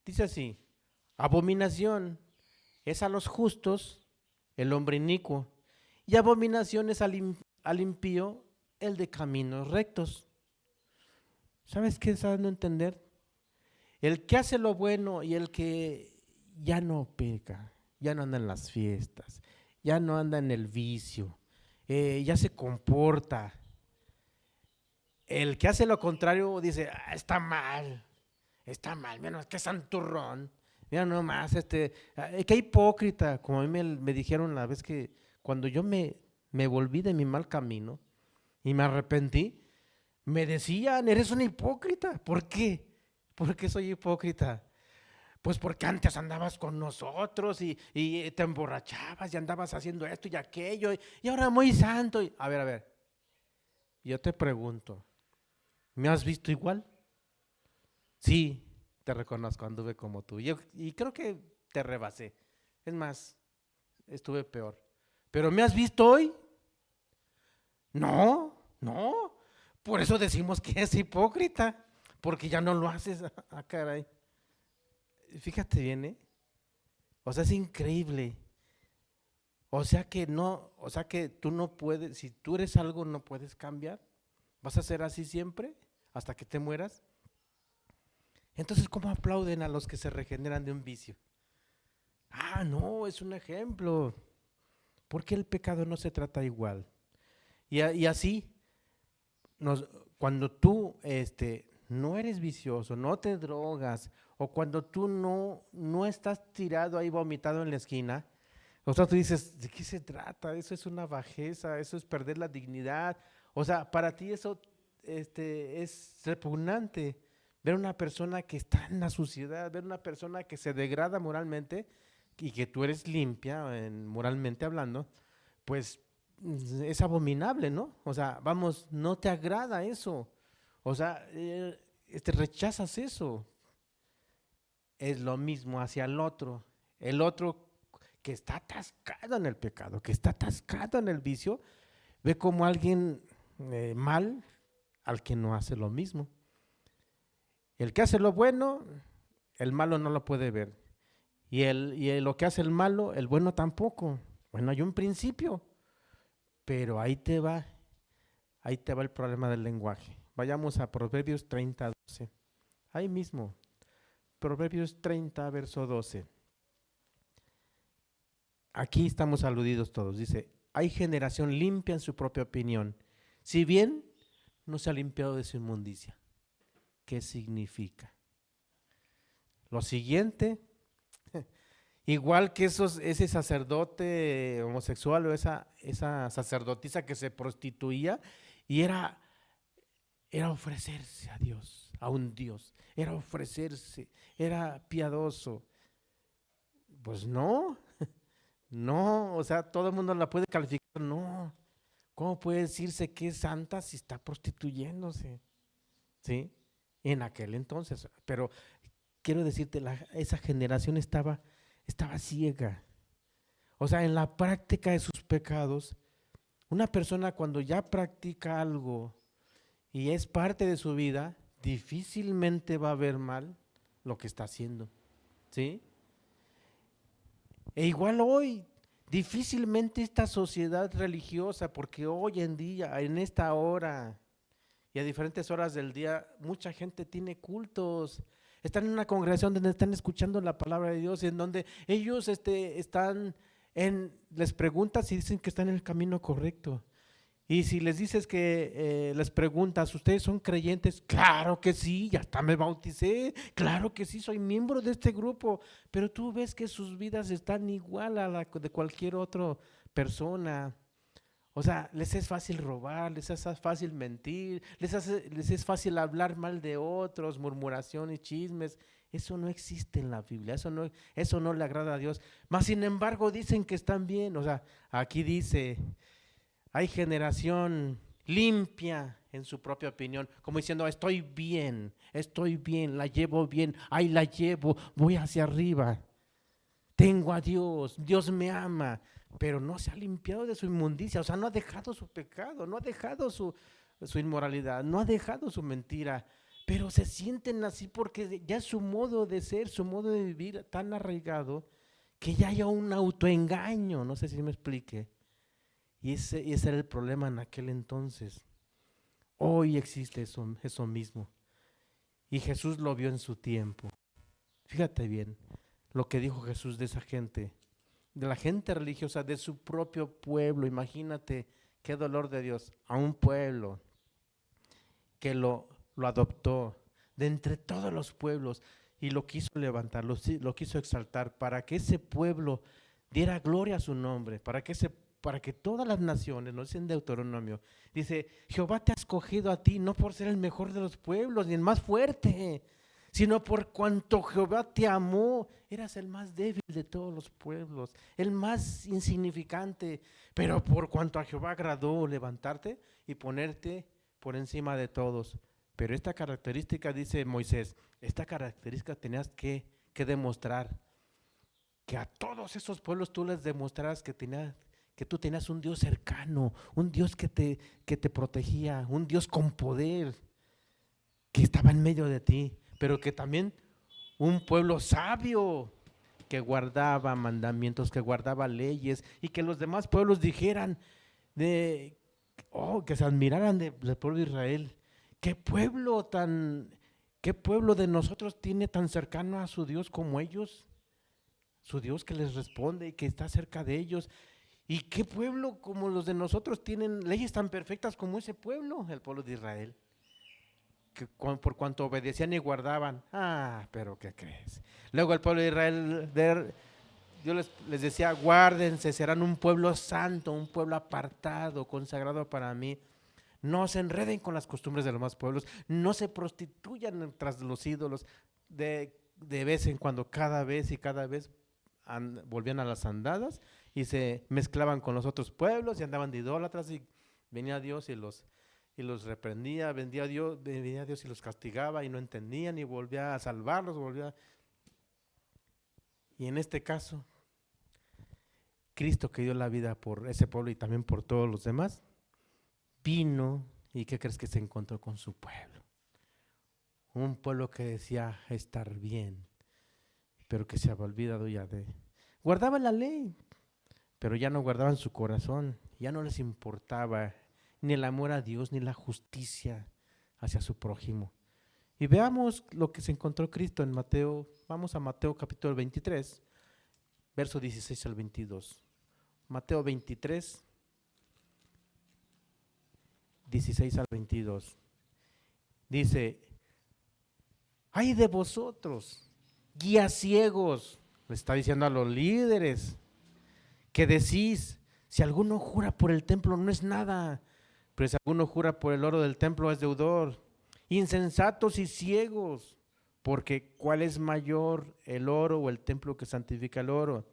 Dice así: abominación es a los justos el hombre inicuo, y abominación es al impío el de caminos rectos. ¿Sabes qué está dando a entender? El que hace lo bueno y el que ya no peca, ya no anda en las fiestas, ya no anda en el vicio, ya se comporta. El que hace lo contrario dice, está mal, menos que santurrón. Mira nomás, qué hipócrita, como a mí me dijeron la vez que cuando yo me volví de mi mal camino y me arrepentí, me decían, eres un hipócrita. ¿Por qué? ¿Por qué soy hipócrita? Pues porque antes andabas con nosotros y te emborrachabas y andabas haciendo esto y aquello y ahora muy santo. A ver, yo te pregunto, ¿me has visto igual? Sí, te reconozco, anduve como tú. Y creo que te rebasé. Es más, estuve peor. ¿Pero me has visto hoy? No, no. Por eso decimos que es hipócrita, porque ya no lo haces. Ah, caray. Fíjate bien, ¿eh? O sea, es increíble. O sea que no, o sea que tú no puedes, si tú eres algo, no puedes cambiar. ¿Vas a ser así siempre hasta que te mueras? Entonces, ¿cómo aplauden a los que se regeneran de un vicio? Ah, no, es un ejemplo. ¿Por qué el pecado no se trata igual? Y así, nos, cuando tú no eres vicioso, no te drogas, o cuando tú no estás tirado ahí vomitado en la esquina, o sea, tú dices, ¿de qué se trata? Eso es una bajeza, eso es perder la dignidad. O sea, para ti eso es repugnante. Ver una persona que está en la suciedad, ver una persona que se degrada moralmente y que tú eres limpia, moralmente hablando, pues es abominable, ¿no? O sea, vamos, no te agrada eso. O sea, rechazas eso. Es lo mismo hacia el otro. El otro que está atascado en el pecado, que está atascado en el vicio, ve como alguien mal al que no hace lo mismo. El que hace lo bueno, el malo no lo puede ver. Lo que hace el malo, el bueno tampoco. Bueno, hay un principio, pero ahí te va el problema del lenguaje. Vayamos a Proverbios 30:12. Ahí mismo, Proverbios 30, verso 12. Aquí estamos aludidos todos. Dice, hay generación limpia en su propia opinión, si bien no se ha limpiado de su inmundicia. ¿Qué significa? Lo siguiente, igual que ese sacerdote homosexual o esa sacerdotisa que se prostituía y era ofrecerse a Dios, a un Dios, era ofrecerse, era piadoso. Pues no, no, o sea, todo el mundo la puede calificar, no. ¿Cómo puede decirse que es santa si está prostituyéndose? ¿Sí? En aquel entonces. Pero quiero decirte, esa generación estaba ciega. O sea, en la práctica de sus pecados, una persona cuando ya practica algo y es parte de su vida, difícilmente va a ver mal lo que está haciendo. ¿Sí? E igual hoy, difícilmente esta sociedad religiosa, porque hoy en día, en esta hora y a diferentes horas del día, mucha gente tiene cultos. Están en una congregación donde están escuchando la palabra de Dios, en donde ellos les preguntas y dicen que están en el camino correcto. Y si les dices que les preguntas, ¿ustedes son creyentes? Claro que sí, ya hasta me bauticé, claro que sí, soy miembro de este grupo, pero tú ves que sus vidas están igual a la de cualquier otra persona. O sea, les es fácil robar, les es fácil mentir, les es fácil hablar mal de otros, murmuraciones, chismes. Eso no existe en la Biblia, eso no le agrada a Dios. Mas sin embargo dicen que están bien. O sea, aquí dice, hay generación limpia en su propia opinión, como diciendo, estoy bien, la llevo bien, ahí la llevo, voy hacia arriba, tengo a Dios, Dios me ama, pero no se ha limpiado de su inmundicia, o sea, no ha dejado su pecado, no ha dejado su inmoralidad, no ha dejado su mentira, pero se sienten así porque ya es su modo de ser, su modo de vivir tan arraigado que ya hay un autoengaño, no sé si me explique. Y ese era el problema en aquel entonces. Hoy existe eso mismo. Y Jesús lo vio en su tiempo. Fíjate bien lo que dijo Jesús de esa gente, de la gente religiosa, de su propio pueblo. Imagínate qué dolor de Dios a un pueblo que lo adoptó de entre todos los pueblos y lo quiso levantar, lo quiso exaltar para que ese pueblo diera gloria a su nombre, para que todas las naciones, nos dice en Deuteronomio, dice, Jehová te ha escogido a ti no por ser el mejor de los pueblos ni el más fuerte, sino por cuanto Jehová te amó. Eras el más débil de todos los pueblos, el más insignificante, pero por cuanto a Jehová agradó levantarte y ponerte por encima de todos. Pero esta característica, dice Moisés, esta característica tenías que demostrar, que a todos esos pueblos tú les demostraras que tú tenías un Dios cercano, un Dios que te protegía, un Dios con poder, que estaba en medio de ti, pero que también un pueblo sabio, que guardaba mandamientos, que guardaba leyes, y que los demás pueblos dijeran, que se admiraran del pueblo de Israel. ¿Qué pueblo de nosotros tiene tan cercano a su Dios como ellos? Su Dios que les responde y que está cerca de ellos. ¿Y qué pueblo como los de nosotros tienen leyes tan perfectas como ese pueblo, el pueblo de Israel? Que por cuanto obedecían y guardaban. Pero ¿qué crees? Luego el pueblo de Israel, Dios les decía, guárdense, serán un pueblo santo, un pueblo apartado, consagrado para mí. No se enreden con las costumbres de los demás pueblos, no se prostituyan tras los ídolos. De vez en cuando, cada vez volvían a las andadas y se mezclaban con los otros pueblos y andaban de idólatras, y venía Dios y los reprendía, venía Dios y los castigaba y no entendían y volvía a salvarlos, Y en este caso, Cristo, que dio la vida por ese pueblo y también por todos los demás, vino, y ¿qué crees que se encontró con su pueblo? Un pueblo que decía estar bien, pero que se había olvidado ya guardaba la ley, pero ya no guardaban su corazón, ya no les importaba ni el amor a Dios ni la justicia hacia su prójimo. Y veamos lo que se encontró Cristo en Mateo. Vamos a Mateo capítulo 23, verso 16 al 22. Mateo 23, 16 al 22. Dice: ay de vosotros, guías ciegos, le está diciendo a los líderes, que decís, si alguno jura por el templo no es nada, pero si alguno jura por el oro del templo es deudor. Insensatos y ciegos, porque ¿cuál es mayor, el oro o el templo que santifica el oro?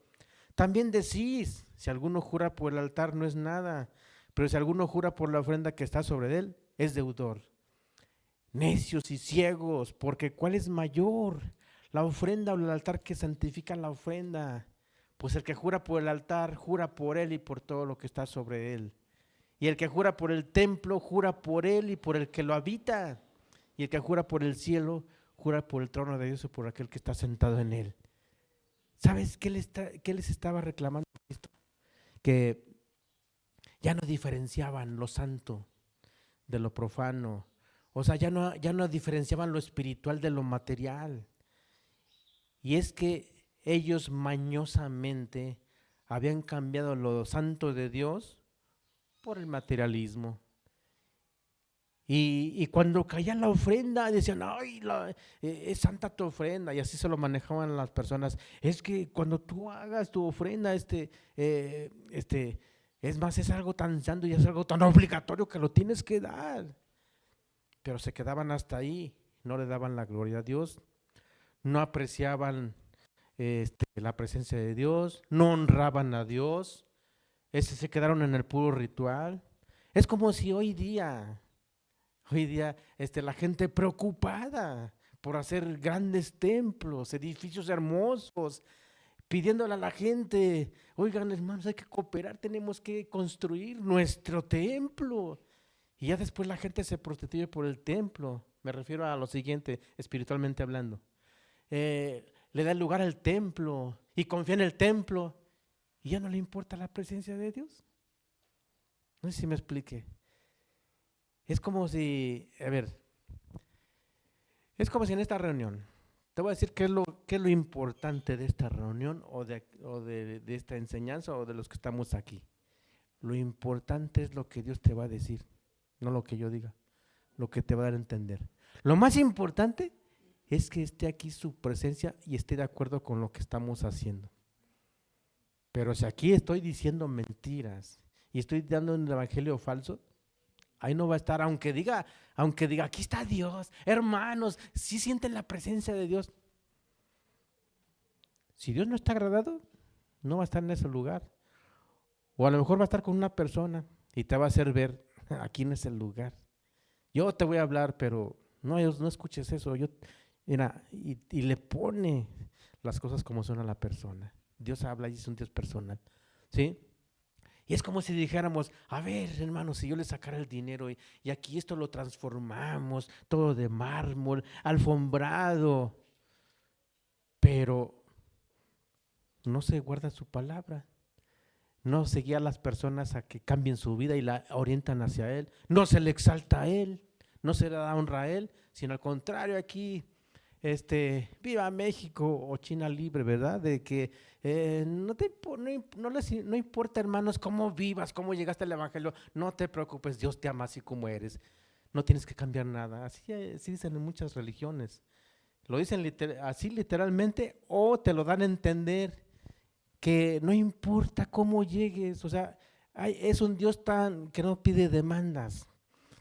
También decís, si alguno jura por el altar no es nada, pero si alguno jura por la ofrenda que está sobre él, es deudor. Necios y ciegos, porque ¿cuál es mayor, la ofrenda o el altar que santifica la ofrenda? Pues el que jura por el altar, jura por él y por todo lo que está sobre él. Y el que jura por el templo, jura por él y por el que lo habita. Y el que jura por el cielo, jura por el trono de Dios y por aquel que está sentado en él. ¿Sabes qué les estaba reclamando Cristo? Que ya no diferenciaban lo santo de lo profano. O sea, ya no diferenciaban lo espiritual de lo material. Y es que ellos mañosamente habían cambiado lo santo de Dios por el materialismo. Y cuando caía la ofrenda decían, ay, es santa tu ofrenda, y así se lo manejaban las personas. Es que cuando tú hagas tu ofrenda, es más, es algo tan santo y es algo tan obligatorio que lo tienes que dar. Pero se quedaban hasta ahí, no le daban la gloria a Dios, no apreciaban la presencia de Dios, no honraban a Dios, se quedaron en el puro ritual. Es como si hoy día la gente preocupada por hacer grandes templos, edificios hermosos, pidiéndole a la gente, oigan hermanos, hay que cooperar, tenemos que construir nuestro templo. Y ya después la gente se prostituye por el templo. Me refiero a lo siguiente, espiritualmente hablando. Le da el lugar al templo y confía en el templo y ya no le importa la presencia de Dios. No sé si me explique. Es como si, es como si en esta reunión, te voy a decir qué es lo importante de esta reunión o de esta enseñanza o de los que estamos aquí. Lo importante es lo que Dios te va a decir, no lo que yo diga, lo que te va a dar a entender. Lo más importante es que esté aquí su presencia y esté de acuerdo con lo que estamos haciendo. Pero si aquí estoy diciendo mentiras y estoy dando un evangelio falso, ahí no va a estar, aunque diga, aquí está Dios, hermanos, si sienten la presencia de Dios. Si Dios no está agradado, no va a estar en ese lugar. O a lo mejor va a estar con una persona y te va a hacer ver, aquí no es el lugar. Yo te voy a hablar, pero no escuches eso. Mira, y le pone las cosas como son a la persona. Dios habla y es un Dios personal, ¿sí? Y es como si dijéramos, a ver, hermanos, si yo le sacara el dinero y aquí esto lo transformamos, todo de mármol, alfombrado, pero no se guarda su palabra. No se guía a las personas a que cambien su vida y la orientan hacia Él. No se le exalta a Él, no se le da honra a Él, sino al contrario aquí, viva México o China libre, ¿verdad? De que no importa, hermanos, cómo vivas, cómo llegaste al Evangelio, no te preocupes, Dios te ama así como eres. No tienes que cambiar nada. Así dicen en muchas religiones. Lo dicen así literalmente o te lo dan a entender que no importa cómo llegues, o sea, es un Dios que no pide demandas.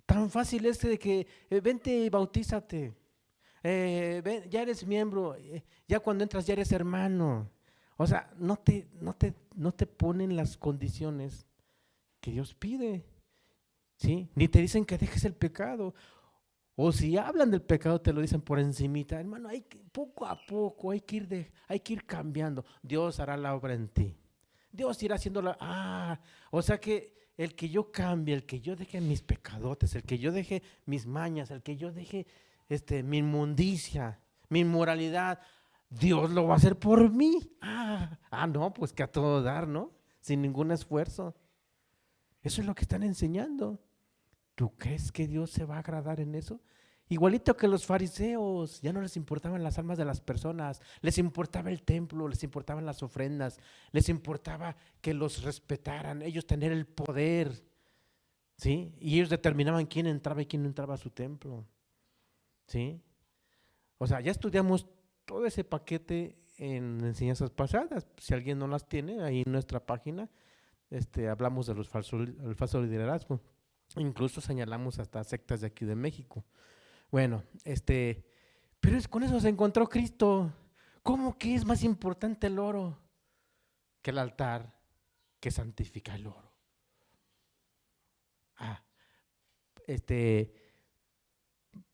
Tan fácil de que vente y bautízate, ya eres miembro, ya cuando entras ya eres hermano. O sea, no te ponen las condiciones que Dios pide, ¿sí? Ni te dicen que dejes el pecado. O si hablan del pecado te lo dicen por encimita, hermano, poco a poco hay que ir cambiando. Dios hará la obra en ti. Dios irá haciendo o sea que el que yo cambie, el que yo deje mis pecadotes, el que yo deje mis mañas, el que yo deje mi inmundicia, mi inmoralidad, Dios lo va a hacer por mí. No, pues que a todo dar, ¿no? Sin ningún esfuerzo. Eso es lo que están enseñando. ¿Tú crees que Dios se va a agradar en eso? Igualito que los fariseos, ya no les importaban las almas de las personas, les importaba el templo, les importaban las ofrendas, les importaba que los respetaran, ellos tener el poder, ¿sí? Y ellos determinaban quién entraba y quién no entraba a su templo, ¿sí? O sea, ya estudiamos todo ese paquete en enseñanzas pasadas. Si alguien no las tiene, ahí en nuestra página hablamos de el falso liderazgo. Incluso señalamos hasta sectas de aquí de México. Bueno, pero con eso se encontró Cristo. ¿Cómo que es más importante el oro que el altar que santifica el oro?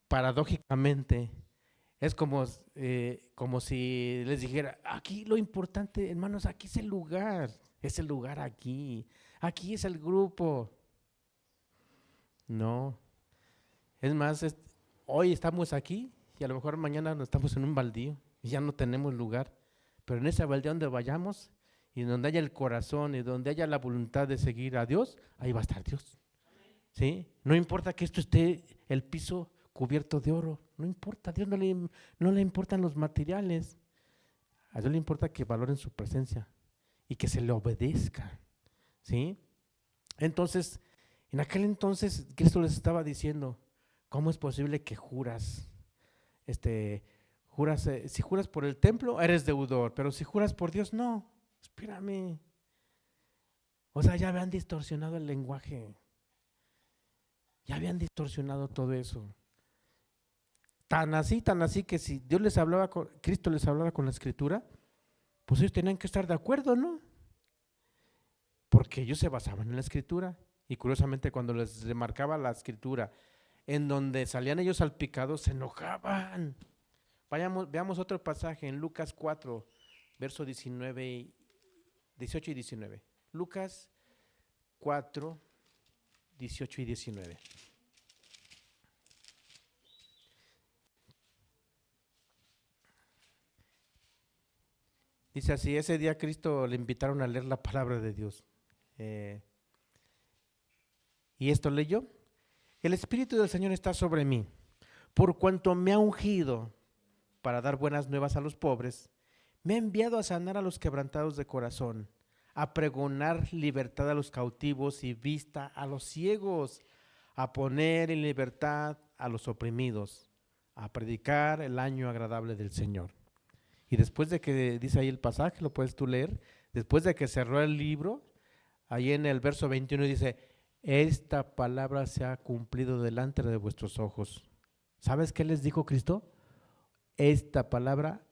Paradójicamente, es como si les dijera, aquí lo importante, hermanos, aquí es el lugar aquí es el grupo. No, es más, hoy estamos aquí y a lo mejor mañana no estamos en un baldío y ya no tenemos lugar, pero en ese baldío donde vayamos y donde haya el corazón y donde haya la voluntad de seguir a Dios, ahí va a estar Dios, ¿sí? No importa que esto esté el piso cubierto de oro, no importa, a Dios no le importan los materiales, a Dios le importa que valoren su presencia y que se le obedezca, ¿sí? Entonces, en aquel entonces Cristo les estaba diciendo, ¿cómo es posible que si juras por el templo, eres deudor, pero si juras por Dios, no, espérame. O sea, ya habían distorsionado el lenguaje, ya habían distorsionado todo eso. Tan así que si Cristo les hablaba con la escritura, pues ellos tenían que estar de acuerdo, ¿no? Porque ellos se basaban en la escritura. Y curiosamente cuando les remarcaba la escritura en donde salían ellos salpicados, se enojaban. Veamos otro pasaje en Lucas 4, verso 18 y 19. Lucas 4, 18 y 19. Dice así, ese día a Cristo le invitaron a leer la palabra de Dios. Y esto leyó, el Espíritu del Señor está sobre mí, por cuanto me ha ungido para dar buenas nuevas a los pobres, me ha enviado a sanar a los quebrantados de corazón, a pregonar libertad a los cautivos y vista a los ciegos, a poner en libertad a los oprimidos, a predicar el año agradable del Señor. Y después de que dice ahí el pasaje, lo puedes tú leer, después de que cerró el libro, ahí en el verso 21 dice, esta palabra se ha cumplido delante de vuestros ojos. ¿Sabes qué les dijo Cristo? Esta palabra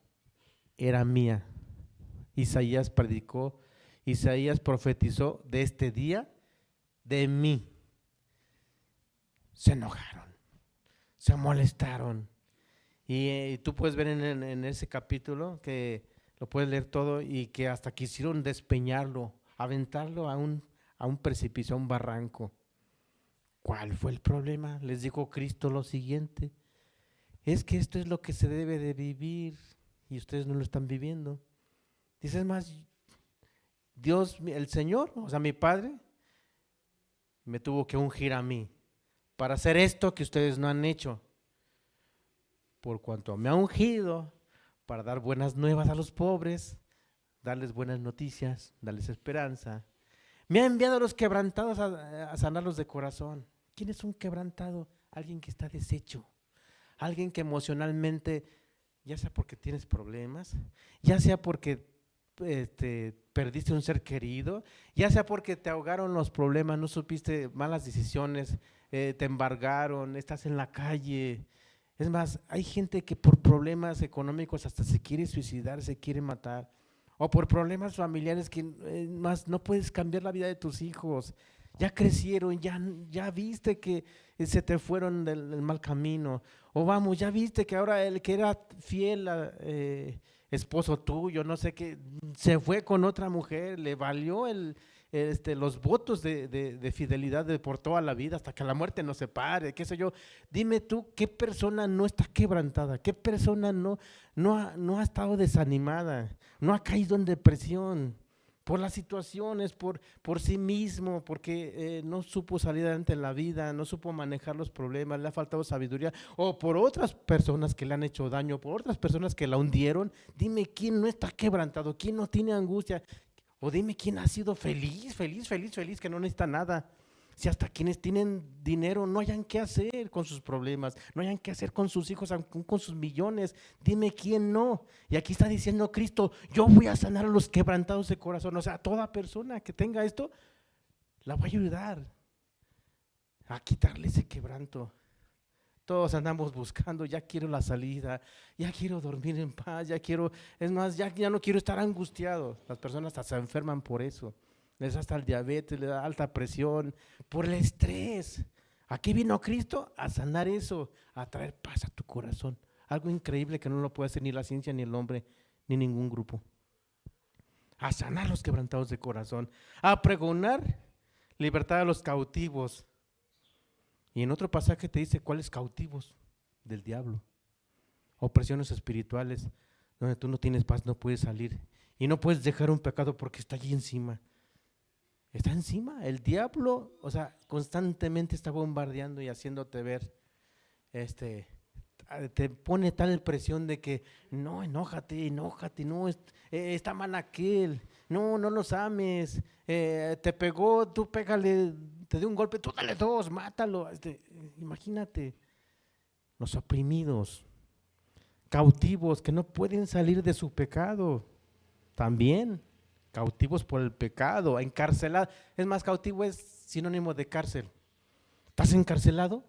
era mía. Isaías predicó, Isaías profetizó de este día de mí. Se enojaron, se molestaron. Y tú puedes ver en ese capítulo, que lo puedes leer todo, y que hasta quisieron despeñarlo, aventarlo a un precipicio, a un barranco. ¿Cuál fue el problema? Les dijo Cristo lo siguiente: es que esto es lo que se debe de vivir y ustedes no lo están viviendo. Dices más, Dios, el Señor, o sea, mi Padre, me tuvo que ungir a mí para hacer esto que ustedes no han hecho. Por cuanto me ha ungido para dar buenas nuevas a los pobres, darles buenas noticias, darles esperanza. Me ha enviado a los quebrantados a sanarlos de corazón. ¿Quién es un quebrantado? Alguien que está deshecho, alguien que emocionalmente, ya sea porque tienes problemas, ya sea porque perdiste un ser querido, ya sea porque te ahogaron los problemas, no supiste, malas decisiones, te embargaron, estás en la calle. Es más, hay gente que por problemas económicos hasta se quiere suicidar, se quiere matar, o por problemas familiares que más no puedes cambiar la vida de tus hijos. Ya crecieron, ya viste que se te fueron del mal camino. O vamos, ya viste que ahora el que era fiel esposo tuyo, no sé qué, se fue con otra mujer, le valió los votos de fidelidad por toda la vida, hasta que la muerte nos separe, qué sé yo. Dime tú, ¿qué persona no está quebrantada? ¿Qué persona no ha estado desanimada? ¿No ha caído en depresión? Por las situaciones, por sí mismo, porque no supo salir adelante en la vida, no supo manejar los problemas, le ha faltado sabiduría, o por otras personas que le han hecho daño, por otras personas que la hundieron. Dime quién no está quebrantado, quién no tiene angustia, o dime quién ha sido feliz, feliz, feliz, feliz, que no necesita nada. Si hasta quienes tienen dinero no hayan qué hacer con sus problemas, no hayan qué hacer con sus hijos, con sus millones, dime quién no. Y aquí está diciendo Cristo: yo voy a sanar a los quebrantados de corazón. O sea, toda persona que tenga esto, la voy a ayudar a quitarle ese quebranto. Todos andamos buscando, ya quiero la salida, ya quiero dormir en paz, ya quiero, es más, ya no quiero estar angustiado. Las personas hasta se enferman por eso. Les da hasta el diabetes, les da alta presión, por el estrés. Aquí vino Cristo a sanar eso, a traer paz a tu corazón. Algo increíble que no lo puede hacer ni la ciencia, ni el hombre, ni ningún grupo. A sanar los quebrantados de corazón, a pregonar libertad a los cautivos. Y en otro pasaje te dice cuáles cautivos: del diablo, opresiones espirituales, donde tú no tienes paz, no puedes salir y no puedes dejar un pecado porque está allí encima. Está encima, el diablo, o sea, constantemente está bombardeando y haciéndote ver, te pone tal presión de que no, enójate, no, está mal aquel, no los ames, te pegó, tú pégale, te dio un golpe, tú dale dos, mátalo. Imagínate, los oprimidos, cautivos que no pueden salir de su pecado, también cautivos por el pecado, encarcelados. Es más, cautivo es sinónimo de cárcel. ¿Estás encarcelado?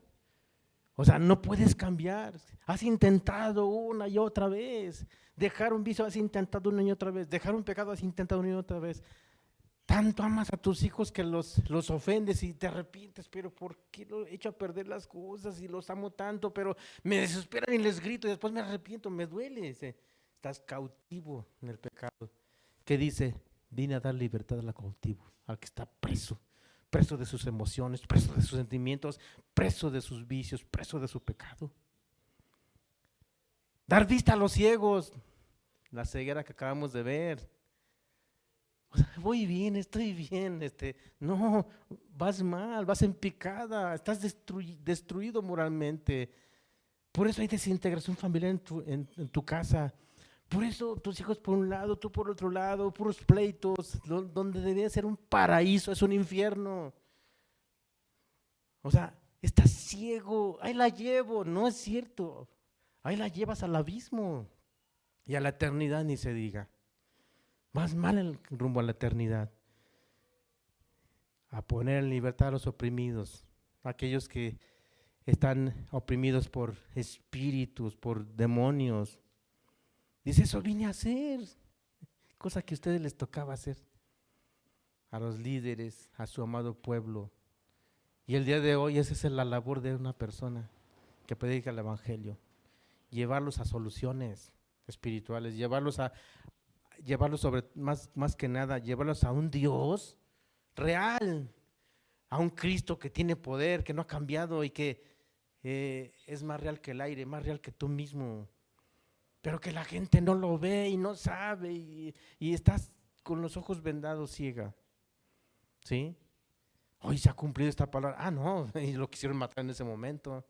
O sea, no puedes cambiar. Has intentado una y otra vez. Dejar un vicio has intentado una y otra vez. Dejar un pecado has intentado una y otra vez. Tanto amas a tus hijos que los ofendes y te arrepientes, pero ¿por qué lo he hecho a perder las cosas? Y los amo tanto, pero me desesperan y les grito y después me arrepiento, me duele. Estás cautivo en el pecado. ¿Qué dice? Vine a dar libertad al cautivo, al que está preso, preso de sus emociones, preso de sus sentimientos, preso de sus vicios, preso de su pecado. Dar vista a los ciegos, la ceguera que acabamos de ver. O sea, voy bien, estoy bien, no, vas mal, vas en picada, estás destruido moralmente. Por eso hay desintegración familiar en tu casa. Por eso tus hijos por un lado, tú por otro lado, puros pleitos, donde debería ser un paraíso, es un infierno. O sea, estás ciego, ahí la llevo, no es cierto. Ahí la llevas al abismo y a la eternidad ni se diga. Vas mal el rumbo a la eternidad. a poner en libertad a los oprimidos, aquellos que están oprimidos por espíritus, por demonios. Dice, eso vine a hacer, cosa que a ustedes les tocaba hacer, a los líderes, a su amado pueblo. Y el día de hoy esa es la labor de una persona que predica el evangelio, llevarlos a soluciones espirituales, llevarlos sobre, más que nada, llevarlos a un Dios real, a un Cristo que tiene poder, que no ha cambiado y que es más real que el aire, más real que tú mismo, pero que la gente no lo ve y no sabe y estás con los ojos vendados, ciega, ¿sí? Hoy se ha cumplido esta palabra. Ah, no, y lo quisieron matar en ese momento.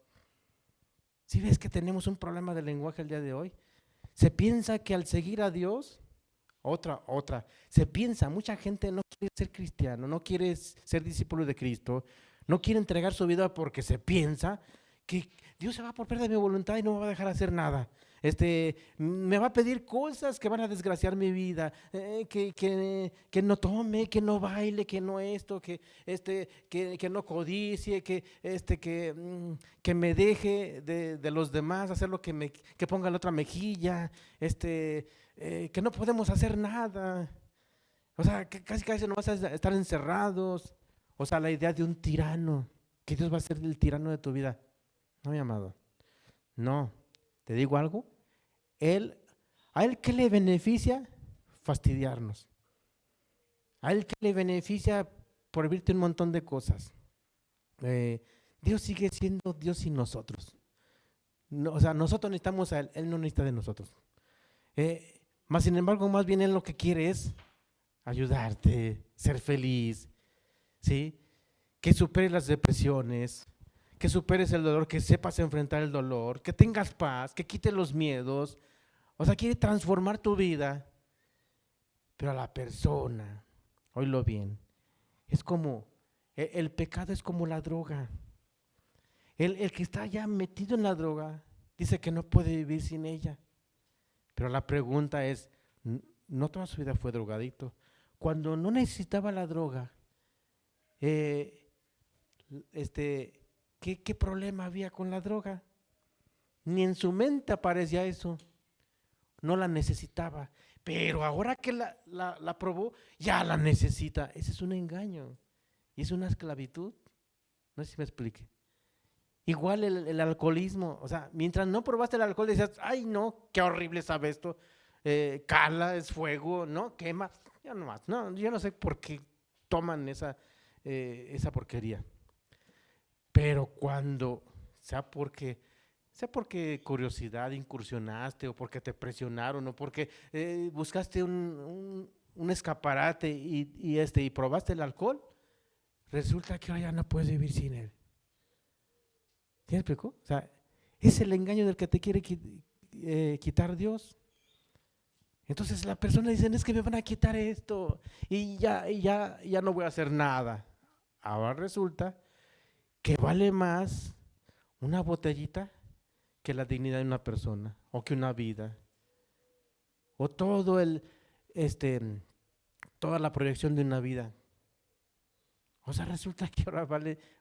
¿Sí ves que tenemos un problema de lenguaje el día de hoy? Se piensa que al seguir a Dios, se piensa, mucha gente no quiere ser cristiano, no quiere ser discípulo de Cristo, no quiere entregar su vida porque se piensa que Dios se va a apropiar de mi voluntad y no me va a dejar hacer nada. Me va a pedir cosas que van a desgraciar mi vida, que no tome, que no baile, que no esto, que no codicie, que me deje de los demás, hacer lo que ponga la otra mejilla, que no podemos hacer nada. O sea, que casi no vas a estar encerrados. O sea, la idea de un tirano, que Dios va a ser el tirano de tu vida. No, mi amado. No. ¿Te digo algo? ¿A él qué le beneficia? Fastidiarnos. ¿A él qué le beneficia? Prohibirte un montón de cosas. Dios sigue siendo Dios sin nosotros. No, o sea, nosotros necesitamos a él no necesita de nosotros. Más sin embargo, más bien Él lo que quiere es ayudarte, ser feliz, ¿sí? Que superes las depresiones, que superes el dolor, que sepas enfrentar el dolor, que tengas paz, que quites los miedos. O sea, quiere transformar tu vida. Pero a la persona, oílo bien, es como, el pecado es como la droga. El que está ya metido en la droga dice que no puede vivir sin ella. Pero la pregunta es, no toda su vida fue drogadito. Cuando no necesitaba la droga, ¿qué problema había con la droga? Ni en su mente aparecía eso. No la necesitaba. Pero ahora que la probó, ya la necesita. Ese es un engaño. Y es una esclavitud. No sé si me explique. Igual el alcoholismo. O sea, mientras no probaste el alcohol, decías, ay no, qué horrible sabe esto. Cala, es fuego, ¿no? Quema. Yo no sé por qué toman esa porquería. Pero cuando, sea porque curiosidad incursionaste o porque te presionaron o porque buscaste un escaparate y probaste el alcohol, resulta que ahora ya no puedes vivir sin él. ¿Sí me explico? O sea, es el engaño del que te quiere quitar Dios. Entonces la persona dice, es que me van a quitar esto y ya no voy a hacer nada. Ahora resulta que vale más una botellita que la dignidad de una persona o que una vida o toda la proyección de una vida. O sea, resulta que ahora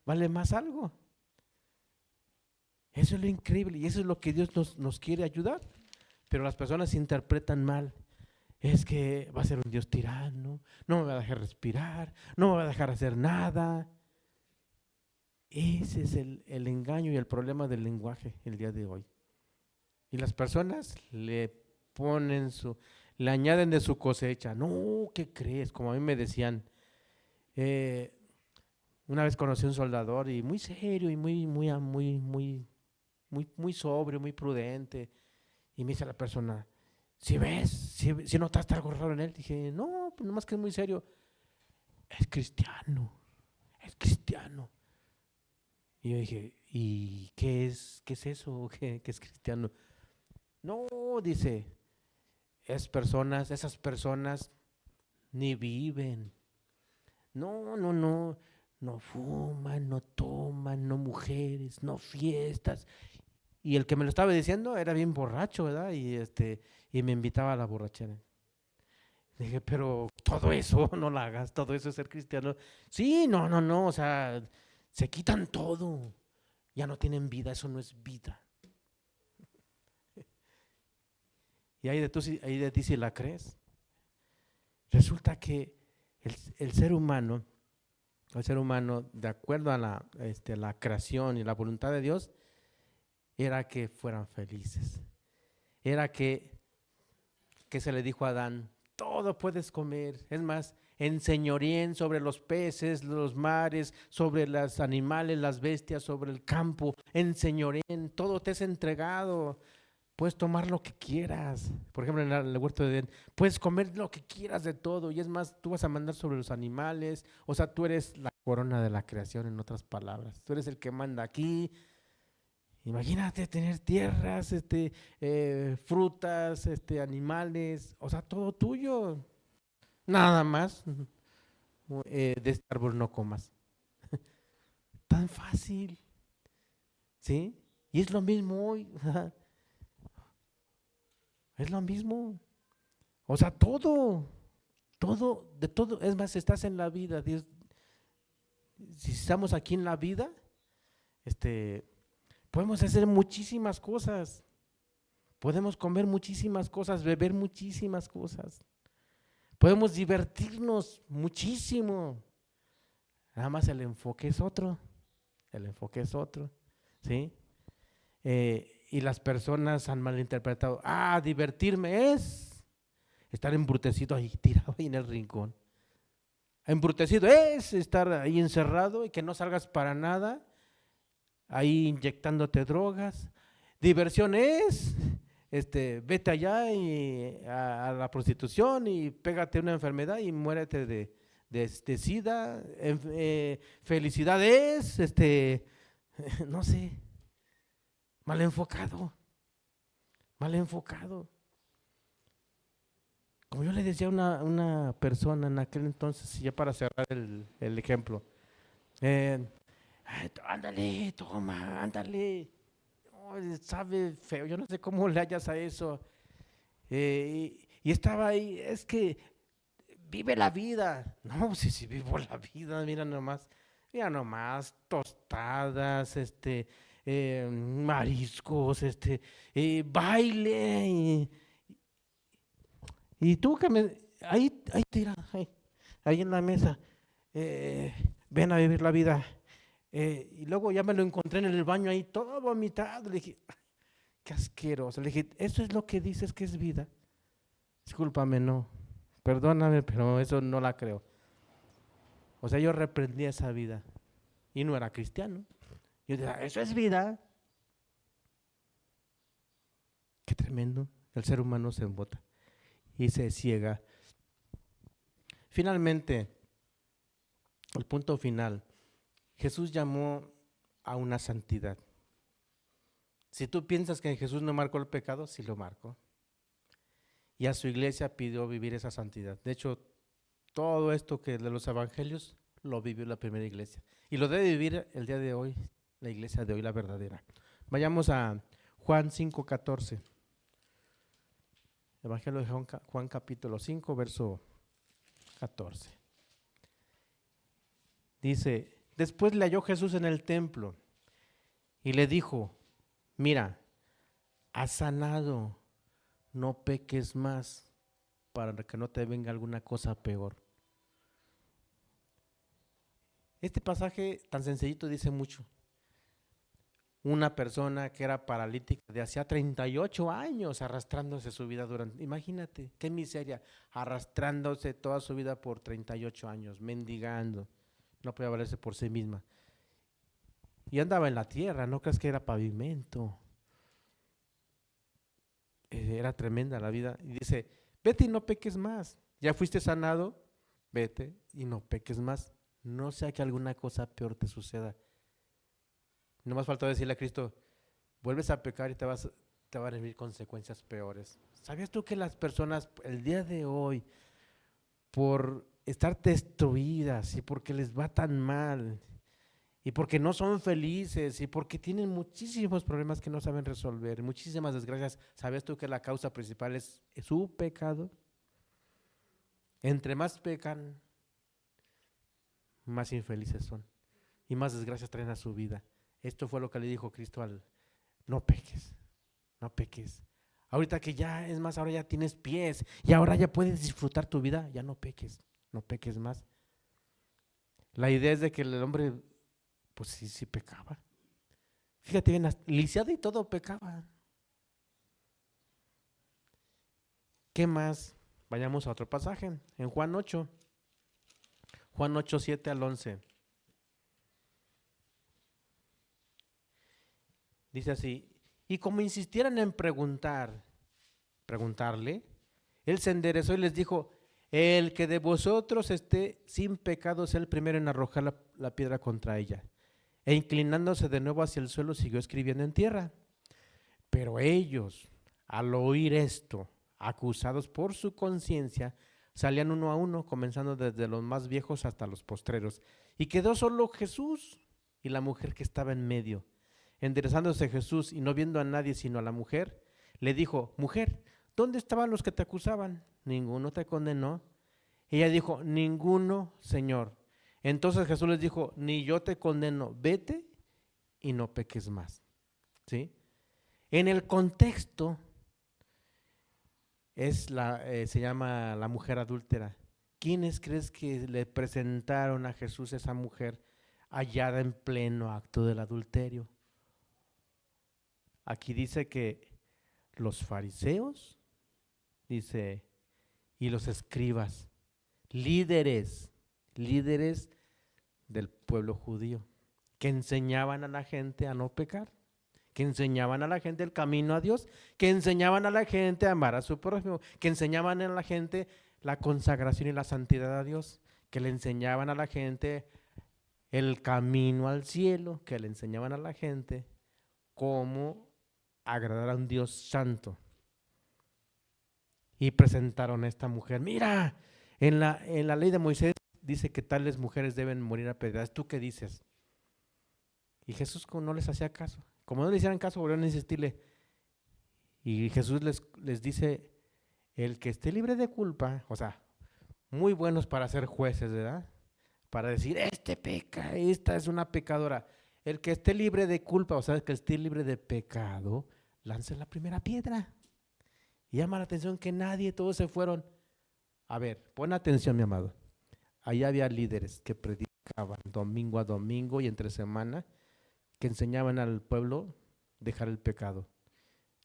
vale más algo. Eso es lo increíble y eso es lo que Dios nos quiere ayudar, pero las personas interpretan mal. Es que va a ser un Dios tirano, no me va a dejar respirar, no me va a dejar hacer nada. Ese es el engaño y el problema del lenguaje el día de hoy. Y las personas le añaden de su cosecha. No, ¿qué crees? Como a mí me decían, una vez conocí a un soldador y muy serio y muy sobrio, muy prudente. Y me dice la persona, si notaste algo raro en él. Dije, no, pues nomás que es muy serio. Es cristiano. Y yo dije, ¿y qué es eso? ¿Qué es cristiano? No, dice, esas personas ni viven. No fuman, no toman, no mujeres, no fiestas. Y el que me lo estaba diciendo era bien borracho, ¿verdad? Y me invitaba a la borrachera. Dije, pero todo eso no lo hagas, todo eso es ser cristiano. Sí, no, no, no, o sea, se quitan todo, ya no tienen vida, eso no es vida. Y ahí de ti si la crees. Resulta que el ser humano, de acuerdo a la creación y la voluntad de Dios, era que fueran felices. Era que se le dijo a Adán, todo puedes comer. Es más, enseñoríen sobre los peces, los mares, sobre los animales, las bestias, sobre el campo. Enseñoríen, todo te es entregado. Puedes tomar lo que quieras. Por ejemplo, en el huerto de Edén, puedes comer lo que quieras de todo. Y es más, tú vas a mandar sobre los animales. O sea, tú eres la corona de la creación, en otras palabras. Tú eres el que manda aquí. Imagínate tener tierras, frutas, animales, o sea, todo tuyo. Nada más de este árbol no comas. Tan fácil, ¿sí? Y es lo mismo hoy, es lo mismo. O sea, todo, de todo, es más, estás en la vida. Dios, si estamos aquí en la vida, este, podemos hacer muchísimas cosas. Podemos comer muchísimas cosas, beber muchísimas cosas. Podemos divertirnos muchísimo. Nada más el enfoque es otro. El enfoque es otro. ¿Sí? Y las personas han malinterpretado. Divertirme es estar embrutecido ahí, tirado ahí en el rincón. Embrutecido es estar ahí encerrado y que no salgas para nada, ahí inyectándote drogas. Diversión es, vete allá a la prostitución y pégate una enfermedad y muérete de SIDA. Felicidad es, no sé, mal enfocado, mal enfocado. Como yo le decía a una persona en aquel entonces, ya para cerrar el ejemplo, ándale, toma, ándale. Oh, sabe feo, yo no sé cómo le hayas a eso. Y estaba ahí, es que vive la vida. No, sí, vivo la vida, mira nomás, tostadas, mariscos, baile. Y tú que ahí tira, ahí en la mesa, eh, ven a vivir la vida. Y luego ya me lo encontré en el baño ahí todo vomitado. Le dije, qué asqueroso. Le dije, ¿eso es lo que dices que es vida? Discúlpame, no. Perdóname, pero eso no la creo. O sea, yo reprendí esa vida y no era cristiano. Yo decía, eso es vida. Qué tremendo. El ser humano se embota y se ciega. Finalmente, el punto final, Jesús llamó a una santidad. Si tú piensas que Jesús no marcó el pecado, sí lo marcó. Y a su iglesia pidió vivir esa santidad. De hecho, todo esto que de los evangelios lo vivió la primera iglesia. Y lo debe vivir el día de hoy, la iglesia de hoy, la verdadera. Vayamos a Juan 5:14. Evangelio de Juan capítulo 5, verso 14. Dice, después le halló Jesús en el templo y le dijo, mira, has sanado, no peques más para que no te venga alguna cosa peor. Este pasaje tan sencillito dice mucho. Una persona que era paralítica de hacía 38 años arrastrándose su vida durante, imagínate, qué miseria, arrastrándose toda su vida por 38 años, mendigando, no podía valerse por sí misma. Y andaba en la tierra, no crees que era pavimento. Era tremenda la vida. Y dice, vete y no peques más. Ya fuiste sanado, vete y no peques más. No sea que alguna cosa peor te suceda. No más faltó decirle a Cristo, vuelves a pecar y te van a venir consecuencias peores. ¿Sabías tú que las personas el día de hoy, por estar destruidas y porque les va tan mal, y porque no son felices, y porque tienen muchísimos problemas que no saben resolver, muchísimas desgracias, ¿sabías tú que la causa principal es su pecado? Entre más pecan, más infelices son y más desgracias traen a su vida. Esto fue lo que le dijo Cristo al no peques, no peques. Ahorita que ya, es más, ahora ya tienes pies y ahora ya puedes disfrutar tu vida, ya no peques, no peques más. La idea es de que el hombre, pues sí, sí pecaba. Fíjate bien, lisiado y todo pecaba. ¿Qué más? Vayamos a otro pasaje, en Juan 8, Juan 8, 7 al 11. Dice así, y como insistieran en preguntarle, él se enderezó y les dijo, el que de vosotros esté sin pecado es el primero en arrojar la piedra contra ella. E inclinándose de nuevo hacia el suelo, siguió escribiendo en tierra. Pero ellos, al oír esto, acusados por su conciencia, salían uno a uno, comenzando desde los más viejos hasta los postreros. Y quedó solo Jesús y la mujer que estaba en medio. Enderezándose Jesús y no viendo a nadie sino a la mujer, le dijo, mujer, ¿dónde estaban los que te acusaban? ¿Ninguno te condenó? Ella dijo, ninguno, Señor. Entonces Jesús les dijo, ni yo te condeno, vete y no peques más. ¿Sí? En el contexto se llama la mujer adúltera. ¿Quiénes crees que le presentaron a Jesús esa mujer hallada en pleno acto del adulterio? Aquí dice que los fariseos, dice, y los escribas, líderes del pueblo judío, que enseñaban a la gente a no pecar, que enseñaban a la gente el camino a Dios, que enseñaban a la gente a amar a su prójimo, que enseñaban a la gente la consagración y la santidad a Dios, que le enseñaban a la gente el camino al cielo, que le enseñaban a la gente cómo agradar a un Dios santo. Y presentaron a esta mujer, mira, en la ley de Moisés dice que tales mujeres deben morir apedreadas. ¿Tú qué dices? Y Jesús no les hacía caso. Como no le hicieran caso, volvieron a insistirle. Y Jesús les dice, el que esté libre de culpa, o sea, muy buenos para ser jueces, ¿verdad? Para decir, este peca, esta es una pecadora. El que esté libre de culpa, o sea, el que esté libre de pecado, lance la primera piedra. Y llama la atención que nadie, todos se fueron. A ver, pon atención, mi amado. Ahí había líderes que predicaban domingo a domingo y entre semana, que enseñaban al pueblo dejar el pecado.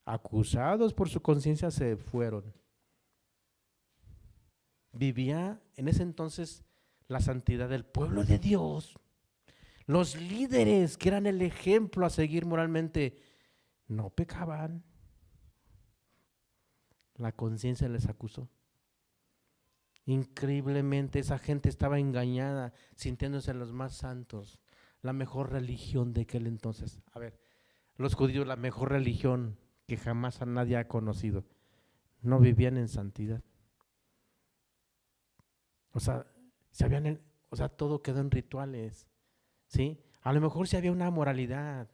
Acusados por su conciencia se fueron. Vivía en ese entonces la santidad del pueblo de Dios. Los líderes que eran el ejemplo a seguir moralmente no pecaban. La conciencia les acusó. Increíblemente esa gente estaba engañada, sintiéndose los más santos, la mejor religión de aquel entonces. A ver, los judíos, la mejor religión que jamás a nadie ha conocido, no vivían en santidad. O sea, todo quedó en rituales, ¿sí? A lo mejor sí había una moralidad,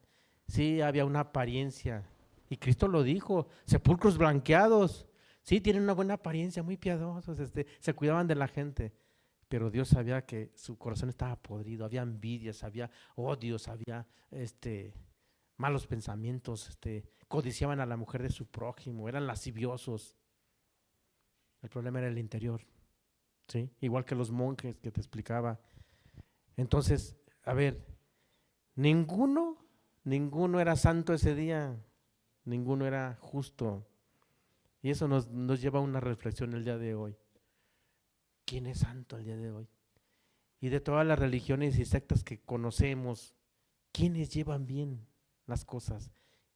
sí había una apariencia. Y Cristo lo dijo, sepulcros blanqueados, sí, tienen una buena apariencia, muy piadosos, se cuidaban de la gente. Pero Dios sabía que su corazón estaba podrido, había envidias, había odios, había malos pensamientos, codiciaban a la mujer de su prójimo, eran lasciviosos. El problema era el interior, ¿sí? Igual que los monjes que te explicaba. Entonces, a ver, ninguno era santo ese día, ninguno era justo. Y eso nos lleva a una reflexión el día de hoy. ¿Quién es santo el día de hoy? Y de todas las religiones y sectas que conocemos, ¿quiénes llevan bien las cosas?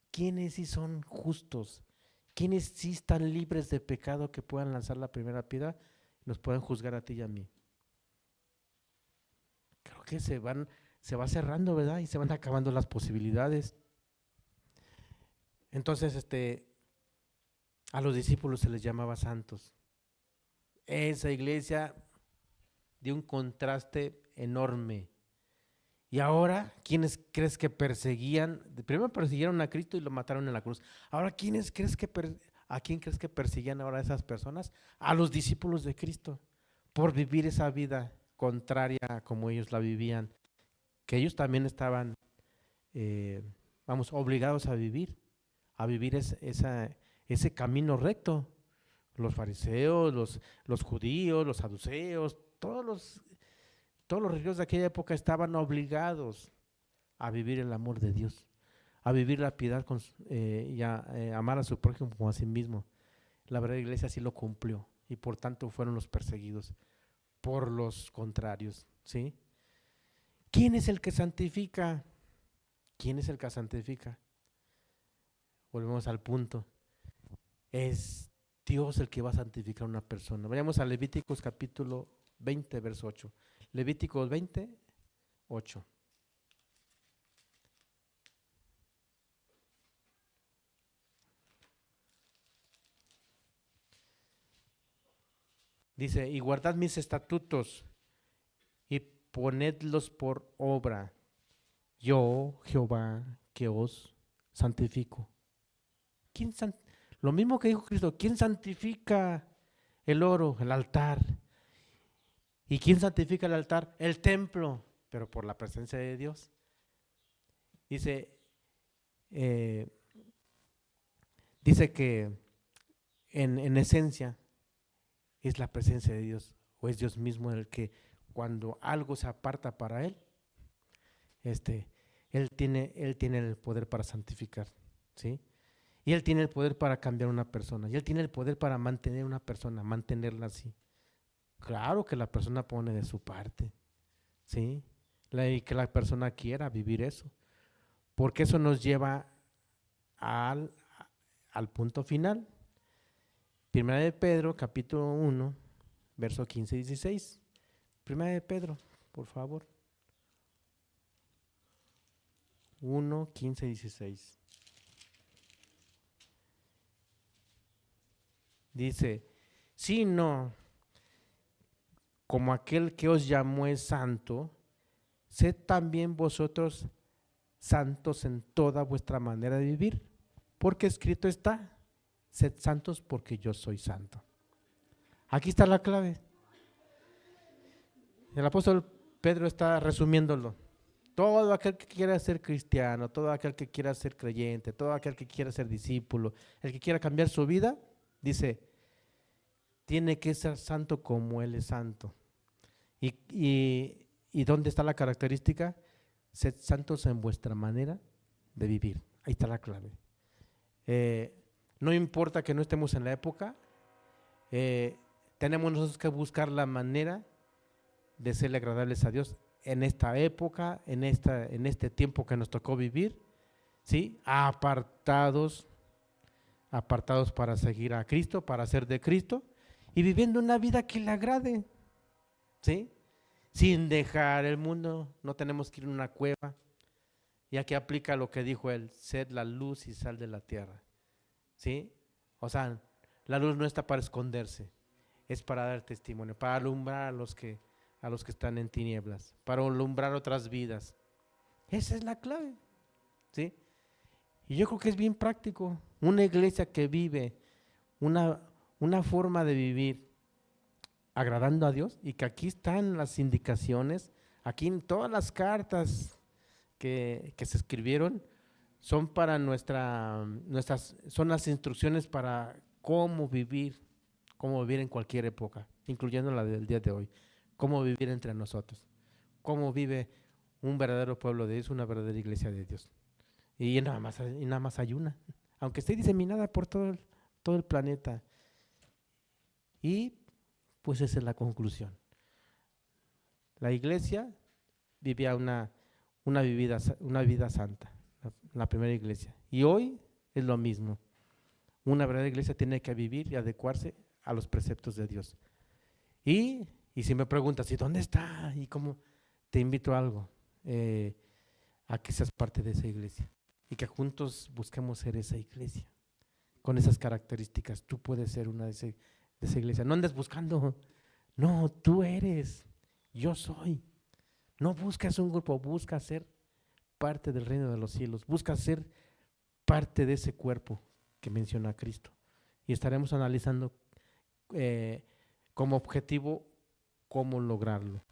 ¿Quiénes sí son justos? ¿Quiénes sí están libres de pecado que puedan lanzar la primera piedra y nos puedan juzgar a ti y a mí? Creo que se va cerrando, ¿verdad? Y se van acabando las posibilidades. Entonces, a los discípulos se les llamaba santos. Esa iglesia dio un contraste enorme. Y ahora, ¿quiénes crees que perseguían? Primero persiguieron a Cristo y lo mataron en la cruz. Ahora, ¿a quién crees que perseguían ahora a esas personas? A los discípulos de Cristo. por vivir esa vida contraria a como ellos la vivían, que ellos también estaban, obligados a vivir ese camino recto. Los fariseos, los judíos, los saduceos, todos los religiosos de aquella época estaban obligados a vivir el amor de Dios, a vivir la piedad y a amar a su prójimo como a sí mismo. La verdadera iglesia sí lo cumplió y por tanto fueron los perseguidos por los contrarios, ¿sí? ¿Quién es el que santifica? ¿Quién es el que santifica? Volvemos al punto. Es Dios el que va a santificar a una persona. Vayamos a Levíticos capítulo 20, verso 8. Levíticos 20, 8. Dice, y guardad mis estatutos y ponedlos por obra. Yo, Jehová, que os santifico. Lo mismo que dijo Cristo, ¿quién santifica el oro, el altar? ¿Y quién santifica el altar? El templo, pero por la presencia de Dios. Dice, que en esencia es la presencia de Dios, o es Dios mismo el que cuando algo se aparta para Él, Él tiene el poder para santificar, ¿sí? Y Él tiene el poder para cambiar una persona, y Él tiene el poder para mantener una persona, mantenerla así. Claro que la persona pone de su parte, ¿sí? Y que la persona quiera vivir eso, porque eso nos lleva al punto final. Primera de Pedro, capítulo 1, verso 15 y 16. Primera de Pedro, por favor. 1, 15 y 16. Dice, sino como aquel que os llamó es santo, sed también vosotros santos en toda vuestra manera de vivir, porque escrito está, sed santos porque yo soy santo. Aquí está la clave. El apóstol Pedro está resumiéndolo. Todo aquel que quiera ser cristiano, todo aquel que quiera ser creyente, todo aquel que quiera ser discípulo, el que quiera cambiar su vida, dice, tiene que ser santo como Él es santo. ¿Y dónde está la característica? Sed santos en vuestra manera de vivir. Ahí está la clave. No importa que no estemos en la época, tenemos nosotros que buscar la manera de serle agradables a Dios en esta época, en este tiempo que nos tocó vivir, ¿sí? Apartados para seguir a Cristo, para ser de Cristo y viviendo una vida que le agrade, ¿sí? Sin dejar el mundo, no tenemos que ir a una cueva. Y aquí aplica lo que dijo él, sed la luz y sal de la tierra, ¿sí? O sea, la luz no está para esconderse, es para dar testimonio, para alumbrar a los que están en tinieblas, para alumbrar otras vidas. Esa es la clave, ¿sí? Y yo creo que es bien práctico. Una iglesia que vive una forma de vivir agradando a Dios, y que aquí están las indicaciones, aquí en todas las cartas que se escribieron son para son las instrucciones para cómo vivir en cualquier época, incluyendo la del día de hoy, cómo vivir entre nosotros, cómo vive un verdadero pueblo de Dios, una verdadera iglesia de Dios. Y nada más hay una, aunque esté diseminada por todo el planeta. Y pues esa es la conclusión. La iglesia vivía una vida santa, la primera iglesia. Y hoy es lo mismo. Una verdadera iglesia tiene que vivir y adecuarse a los preceptos de Dios. Y si me preguntas, ¿y dónde está? ¿Y cómo? Te invito a algo, a que seas parte de esa iglesia y que juntos busquemos ser esa iglesia con esas características. Tú puedes ser una de esa iglesia. No andes buscando, no, tú eres, yo soy. No buscas un grupo, busca ser parte del reino de los cielos, busca ser parte de ese cuerpo que menciona Cristo. Y estaremos analizando como objetivo cómo lograrlo.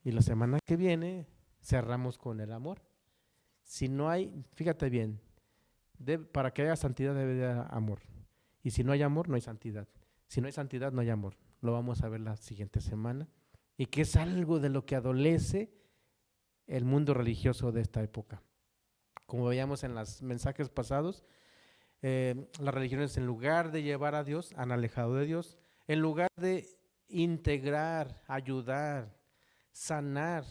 Y la semana que viene cerramos con el amor. Si no hay, fíjate bien, para que haya santidad debe de haber amor. Y si no hay amor, no hay santidad. Si no hay santidad, no hay amor. Lo vamos a ver la siguiente semana. Y que es algo de lo que adolece el mundo religioso de esta época. Como veíamos en los mensajes pasados, las religiones, en lugar de llevar a Dios, han alejado de Dios. En lugar de integrar, ayudar, sanar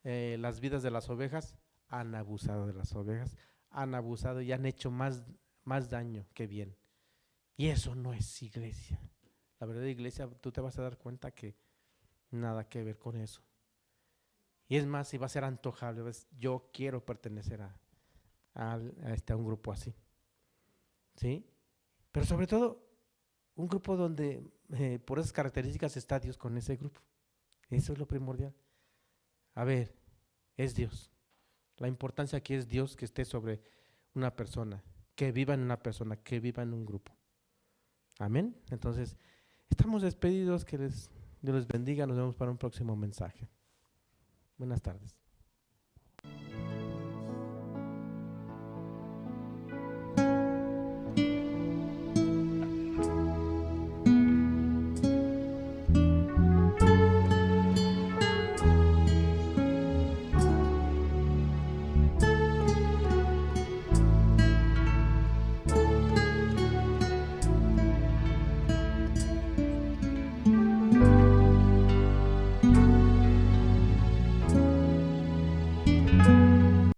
las vidas de las ovejas, han abusado de las ovejas, han abusado y han hecho más daño que bien. Y eso no es iglesia. La verdadera iglesia, tú te vas a dar cuenta que nada que ver con eso. Y es más, si va a ser antojable, yo quiero pertenecer a un grupo así. ¿Sí? Pero sobre todo, un grupo donde por esas características está Dios con ese grupo. Eso es lo primordial. A ver, es Dios. La importancia aquí es Dios que esté sobre una persona, que viva en una persona, que viva en un grupo. Amén. Entonces, estamos despedidos, que Dios les bendiga, nos vemos para un próximo mensaje. Buenas tardes.